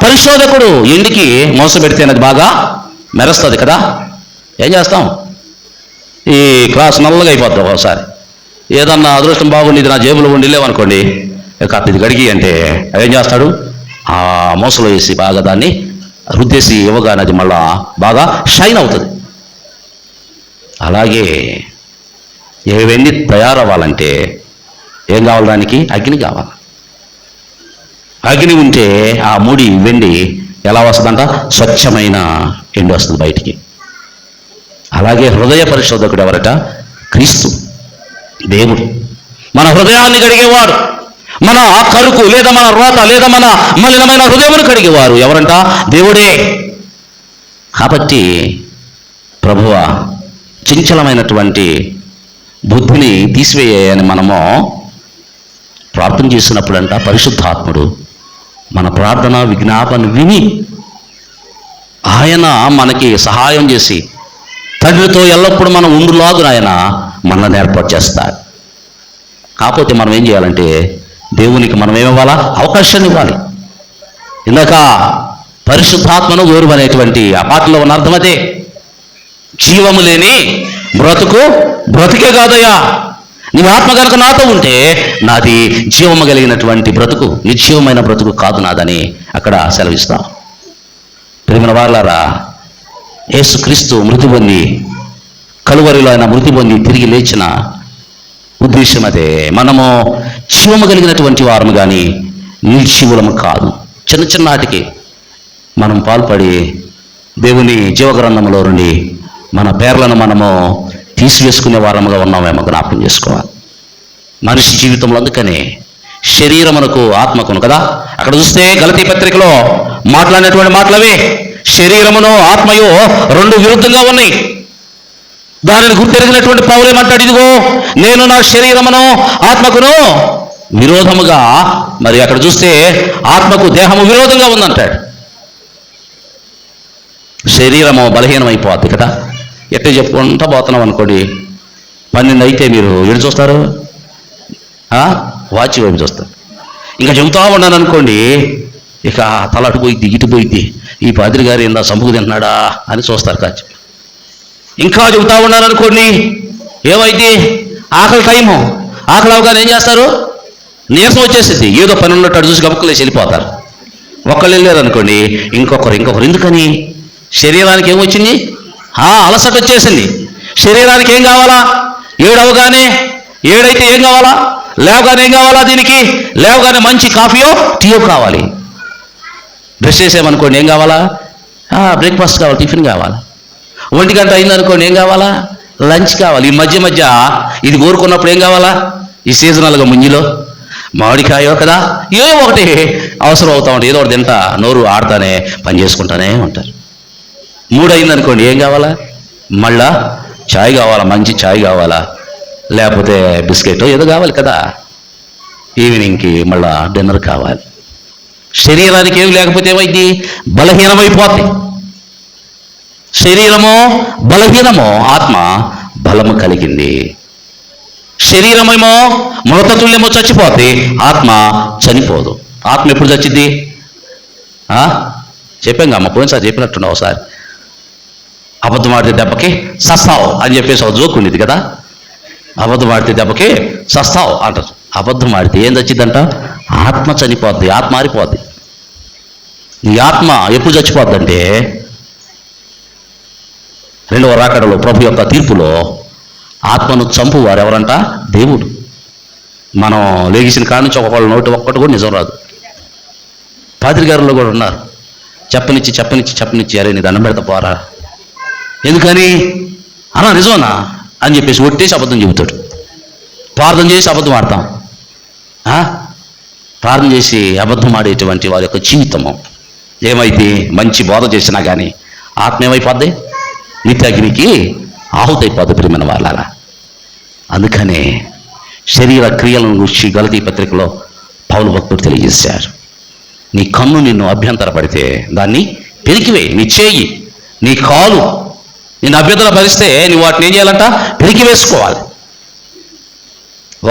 పరిశోధకుడు. ఎండికి మోసం పెడితే అది బాగా మెరుస్తుంది కదా, ఏం చేస్తాం, ఈ క్లాస్ నల్లగా అయిపోద్ది. ఒకసారి ఏదన్నా అదృష్టం బాగుండి ఇది నా జేబులో ఉండి లేవనుకోండి, కాస్త ఇది గడిగి అంటే ఏం చేస్తాడు, ఆ మోసలో వేసి బాగా దాన్ని రుద్దేసి ఇవ్వగానే అది మళ్ళా బాగా షైన్ అవుతుంది. అలాగే ఏ వెండి తయారవ్వాలంటే ఏం కావాలి? దానికి అగ్ని కావాలి. అగ్ని ఉంటే ఆ ముడి వెండి ఎలా వస్తుందంట? స్వచ్ఛమైన ఎండి వస్తుంది బయటికి. అలాగే హృదయ పరిశోధకుడు ఎవరట? క్రీస్తు, దేవుడు. మన హృదయాన్ని కడిగేవాడు, మన కరుకు లేదా మన రోత లేదా మన మలినమైన హృదయమును కడిగేవారు ఎవరంట? దేవుడే. కాబట్టి ప్రభువా, చంచలమైనటువంటి బుద్ధిని తీసివేయని మనము ప్రార్థన చేసినప్పుడంట పరిశుద్ధాత్ముడు మన ప్రార్థన విజ్ఞాపన విని ఆయన మనకి సహాయం చేసి తండ్రితో ఎల్లప్పుడూ మనం ఉండులాగున ఆయన మనల్ని ఏర్పాటు చేస్తాడు. కాకపోతే మనం ఏం చేయాలంటే దేవునికి మనం ఏమివ్వాలా? అవకాశాన్ని ఇవ్వాలి. ఇందాక పరిశుద్ధాత్మను గౌరవం అనేటువంటి ఆ పాటలో ఉన్న అర్థం అదే. జీవము లేని బ్రతుకు బ్రతికే కాదయ్యా. నీ ఆత్మ కనుక నాతో ఉంటే నాది జీవము కలిగినటువంటి బ్రతుకు, నిశ్చయమైన బ్రతుకు కాదు నాదని అక్కడ సెలవిస్తాం. ప్రియమైన వారలారా, యేసుక్రీస్తు మృతి పొంది కలువరిలో ఆయన మృతి పొంది తిరిగి లేచిన ఉద్దేశం అదే. మనము జీవము కలిగినటువంటి వారము కానీ నిర్జీవులము కాదు. చిన్న చిన్నాటికి మనం పాల్పడి దేవుని జీవగ్రంథంలో నుండి మన పేర్లను మనము తీసివేసుకునే వారముగా ఉన్నామేమో జ్ఞాపకం చేసుకోవాలి. మనిషి జీవితంలో అందుకనే శరీరమునకు ఆత్మకును కదా. అక్కడ చూస్తే గలతీ పత్రికలో మాట్లాడినటువంటి మాటలవే. శరీరమును ఆత్మయు రెండు విరుద్ధంగా ఉన్నాయి. దానిని గుర్తెరిగినటువంటి పౌలు ఏమంటాడు? ఇదిగో నేను నా శరీరమును ఆత్మకును విరోధముగా, మరి అక్కడ చూస్తే ఆత్మకు దేహము విరోధంగా ఉందంటాడు. శరీరము బలహీనమైపోద్ది కదా. ఎట్లా చెప్పుకుంటా పోతున్నాం అనుకోండి, 12 అయితే మీరు ఎటు చూస్తారు? వాచి వైపు చూస్తారు. ఇంకా చెబుతా ఉన్నాను అనుకోండి, ఇక తల అటు పోయిద్ది ఇటు పోయిద్ది, ఈ పాదిరి గారు ఏందా సంపుకు తింటున్నాడా అని చూస్తారు కాచి. ఇంకా చెబుతా ఉన్నాను అనుకోండి, ఏమైంది? ఆకలి టైము. ఆకలి అవగానే ఏం చేస్తారు? నీరసం వచ్చేసింది, ఏదో పని ఉన్నట్టు అటు చూసి గబుక్కలేసి వెళ్ళిపోతారు. ఒక్కళ్ళు వెళ్ళారు అనుకోండి, ఇంకొకరు. ఎందుకని? శరీరానికి ఏమొచ్చింది? అలసట వచ్చేసింది. శరీరానికి ఏం కావాలా? 7 అవగానే, 7 అయితే ఏం కావాలా? లేవగానే ఏం కావాలా? దీనికి లేవగానే మంచి కాఫీయో టీయో కావాలి. బ్రష్ చేసామనుకోండి, ఏం కావాలా? బ్రేక్ఫాస్ట్ కావాలి, టిఫిన్ కావాలి. 1 గంట అయిందనుకోండి, ఏం కావాలా? లంచ్ కావాలి. ఈ మధ్య ఇది కోరుకున్నప్పుడు ఏం కావాలా? ఈ సీజనల్గా ముంజిలో మామిడికాయో కదా, ఏదో ఒకటి అవసరం అవుతా ఉంటుంది. ఏదో ఒకటి తింటా నోరు ఆడతానే పని చేసుకుంటానే ఉంటారు. 3 అయిందనుకోండి, ఏం కావాలా? మళ్ళా చాయ్ కావాలా, మంచి చాయ్ కావాలా, లేకపోతే బిస్కెట్ ఏదో కావాలి కదా. ఈవినింగ్కి మళ్ళా డిన్నర్ కావాలి. శరీరానికి ఏమి లేకపోతే ఏమైంది? బలహీనమైపోతుంది. శరీరము బలహీనము, ఆత్మ బలము కలిగింది. శరీరమేమో మృతతుల్యమో చచ్చిపోద్ది, ఆత్మ చనిపోదు. ఆత్మ ఎప్పుడు చచ్చిద్ది? చెప్పాం అమ్మ, పోయినసారి చెప్పినట్టున్నావు. ఒకసారి అబద్ధం ఆడితే దెబ్బకి సస్తావు అని చెప్పేసి ఒక జోక్ ఉండేది కదా. అబద్ధం ఆడితే దెబ్బకి సస్తావు అంటారు. అబద్ధం ఆడితే ఏం చచ్చిద్దంట? ఆత్మ చనిపోద్ది, ఆత్మ మారిపోద్ది. ఈ ఆత్మ ఎప్పుడు చచ్చిపోద్దంటే రెండవ రాకడలో ప్రభు యొక్క తీర్పులో ఆత్మను చంపువారు ఎవరంట? దేవుడు. మనం లేగిసిన కాడి నుంచి ఒకళ్ళ నోటి ఒక్కటి కూడా నిజం రాదు. పాదిరి గారులో కూడా ఉన్నారు, చెప్పనిచ్చి అరే నీ దండం పెడతా పోరా, ఎందుకని అలా నిజమనా అని చెప్పేసి ఒట్టేసి అబద్ధం చెబుతాడు. ప్రార్థన చేసి అబద్ధం ఆడతాం. ప్రార్థన చేసి అబద్ధం ఆడేటువంటి వారి యొక్క జీవితము ఏమైతే మంచి బోధ చేసినా కానీ ఆత్మ ఏమైపోద్ది? నిత్యాగ్నికి ఆహుతైపోద్ది. ప్రియమైన వాళ్ళ అందుకనే శరీర క్రియలను గురించి గలతీ పత్రికలో పౌలు భక్తుడు తెలియజేశారు. నీ కన్ను నిన్ను అభ్యంతరపడితే దాన్ని పెరికివేయి. నీ చేయి, నీ కాలు నిన్ను అభ్యంతర పరిస్తే నువ్వు వాటిని ఏం చేయాలంట? పెరికి వేసుకోవాలి.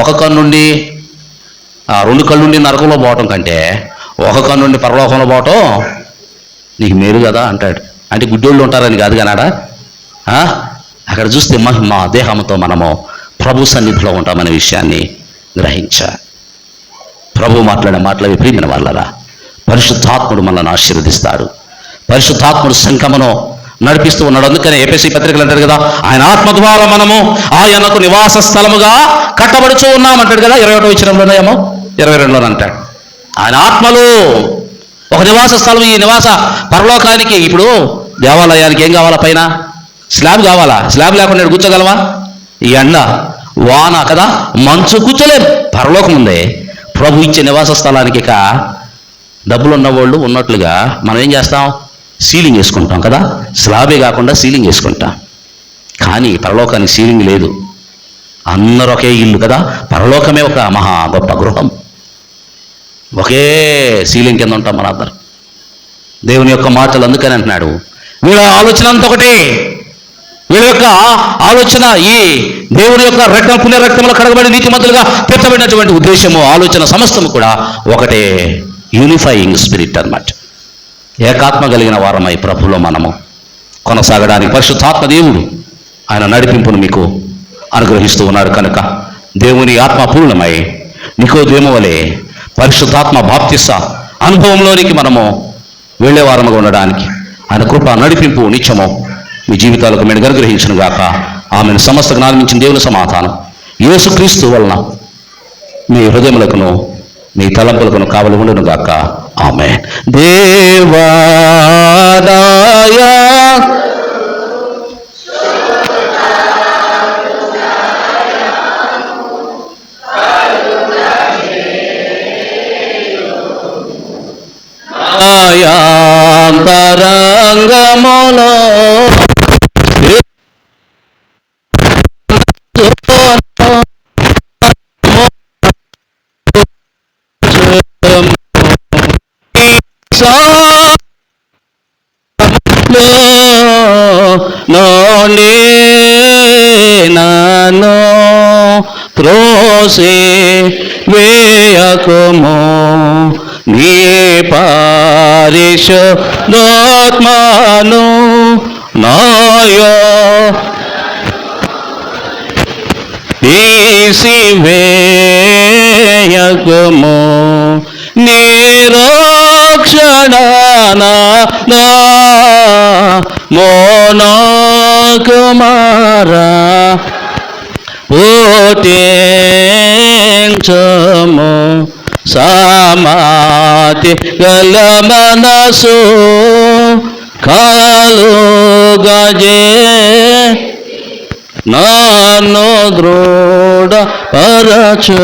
ఒక కన్నుండి 2 కళ్ళుండి నరకంలో పోవటం కంటే ఒక కన్నుండి పరలోకంలో పోవటం నీకు మేలు కదా అంటాడు. అంటే గుడ్డోళ్ళు ఉంటారని కాదు కనాడా. అక్కడ చూస్తే మా దేహంతో మనము ప్రభు సన్నిధిలో ఉంటామనే విషయాన్ని గ్రహించాలి. ప్రభు మాట్లాడే మాటలవి ప్రియమైన వాళ్ళరా. పరిశుద్ధాత్ముడు మనల్ని ఆశీర్వదిస్తాడు. పరిశుద్ధాత్ముడు సంఘమును నడిపిస్తూ ఉన్నాడు. అందుకని ఎఫెసీ పత్రికలు అంటాడు కదా, ఆయన ఆత్మ ద్వారా మనము ఆయనకు నివాస స్థలముగా కట్టబడుచూ ఉన్నామంటాడు కదా. 21వ వచనంలోనేమో 22లోనే అంటాడు, ఆయన ఆత్మలో ఒక నివాస స్థలం. ఈ నివాస పరలోకానికి, ఇప్పుడు దేవాలయానికి ఏం కావాలా? పైన స్లాబ్ కావాలా? స్లాబ్ లేకుండా ఇక్కడ కూర్చోగలవా? ఈ ఎండ వాన కదా, మంచు కూర్చోలేము. పరలోకం ఉందే. ప్రభు ఇచ్చే నివాస స్థలానికి ఇక డబ్బులు ఉన్నవాళ్ళు ఉన్నట్లుగా మనం ఏం చేస్తాం? సీలింగ్ వేసుకుంటాం కదా. స్లాబే కాకుండా సీలింగ్ వేసుకుంటాం. కానీ పరలోకానికి సీలింగ్ లేదు. అందరూ ఒకే ఇల్లు కదా. పరలోకమే ఒక మహా గొప్ప గృహం. ఒకే సీలింగ్ కింద ఉంటాం మనందరం. దేవుని యొక్క మాటలు అందుకని అంటున్నాడు, వీళ్ళ ఆలోచన అంతా ఒకటే. వీళ్ళ యొక్క ఆలోచన ఈ దేవుని యొక్క రక్తం, పుణ్య రక్తంలో కడగబడి నీతిమంతులుగా తీర్చబడినటువంటి ఉద్దేశము, ఆలోచన సమస్తము కూడా ఒకటే. యూనిఫైయింగ్ స్పిరిట్ అన్నమాట. ఏకాత్మ కలిగిన వారమై ప్రభులో మనము కొనసాగడానికి పరిశుద్ధాత్మ దేవుడు ఆయన నడిపింపును మీకు అనుగ్రహిస్తూ ఉన్నాడు. కనుక దేవుని ఆత్మ పూర్ణమై నికోదేము వలె పరిశుద్ధాత్మ బాప్తిస్మ అనుభవంలోనికి మనము వెళ్ళే వారముగా ఉండడానికి ఆయన కృప నడిపింపు నిత్యము మీ జీవితాలకు మేము అనుగ్రహించును గాక. ఆమెను సమస్త జ్ఞానం ఇచ్చిన దేవుని సమాధానం యేసుక్రీస్తు వలన మీ హృదయములకును మీ తలంపులకును కావలి ఉండును గాక. ఆమేన్. దేవాదాయ తరంగములో నన్ను త్రోసి వేయకుము, నీ పరిశుద్ధాత్మను నాయో తీసివేయకుము, నిరక్షణ మోనా కుమారా పుట్టించుము, సమాధి గల మనసు కలుగజే నన్ను దృఢపరచు.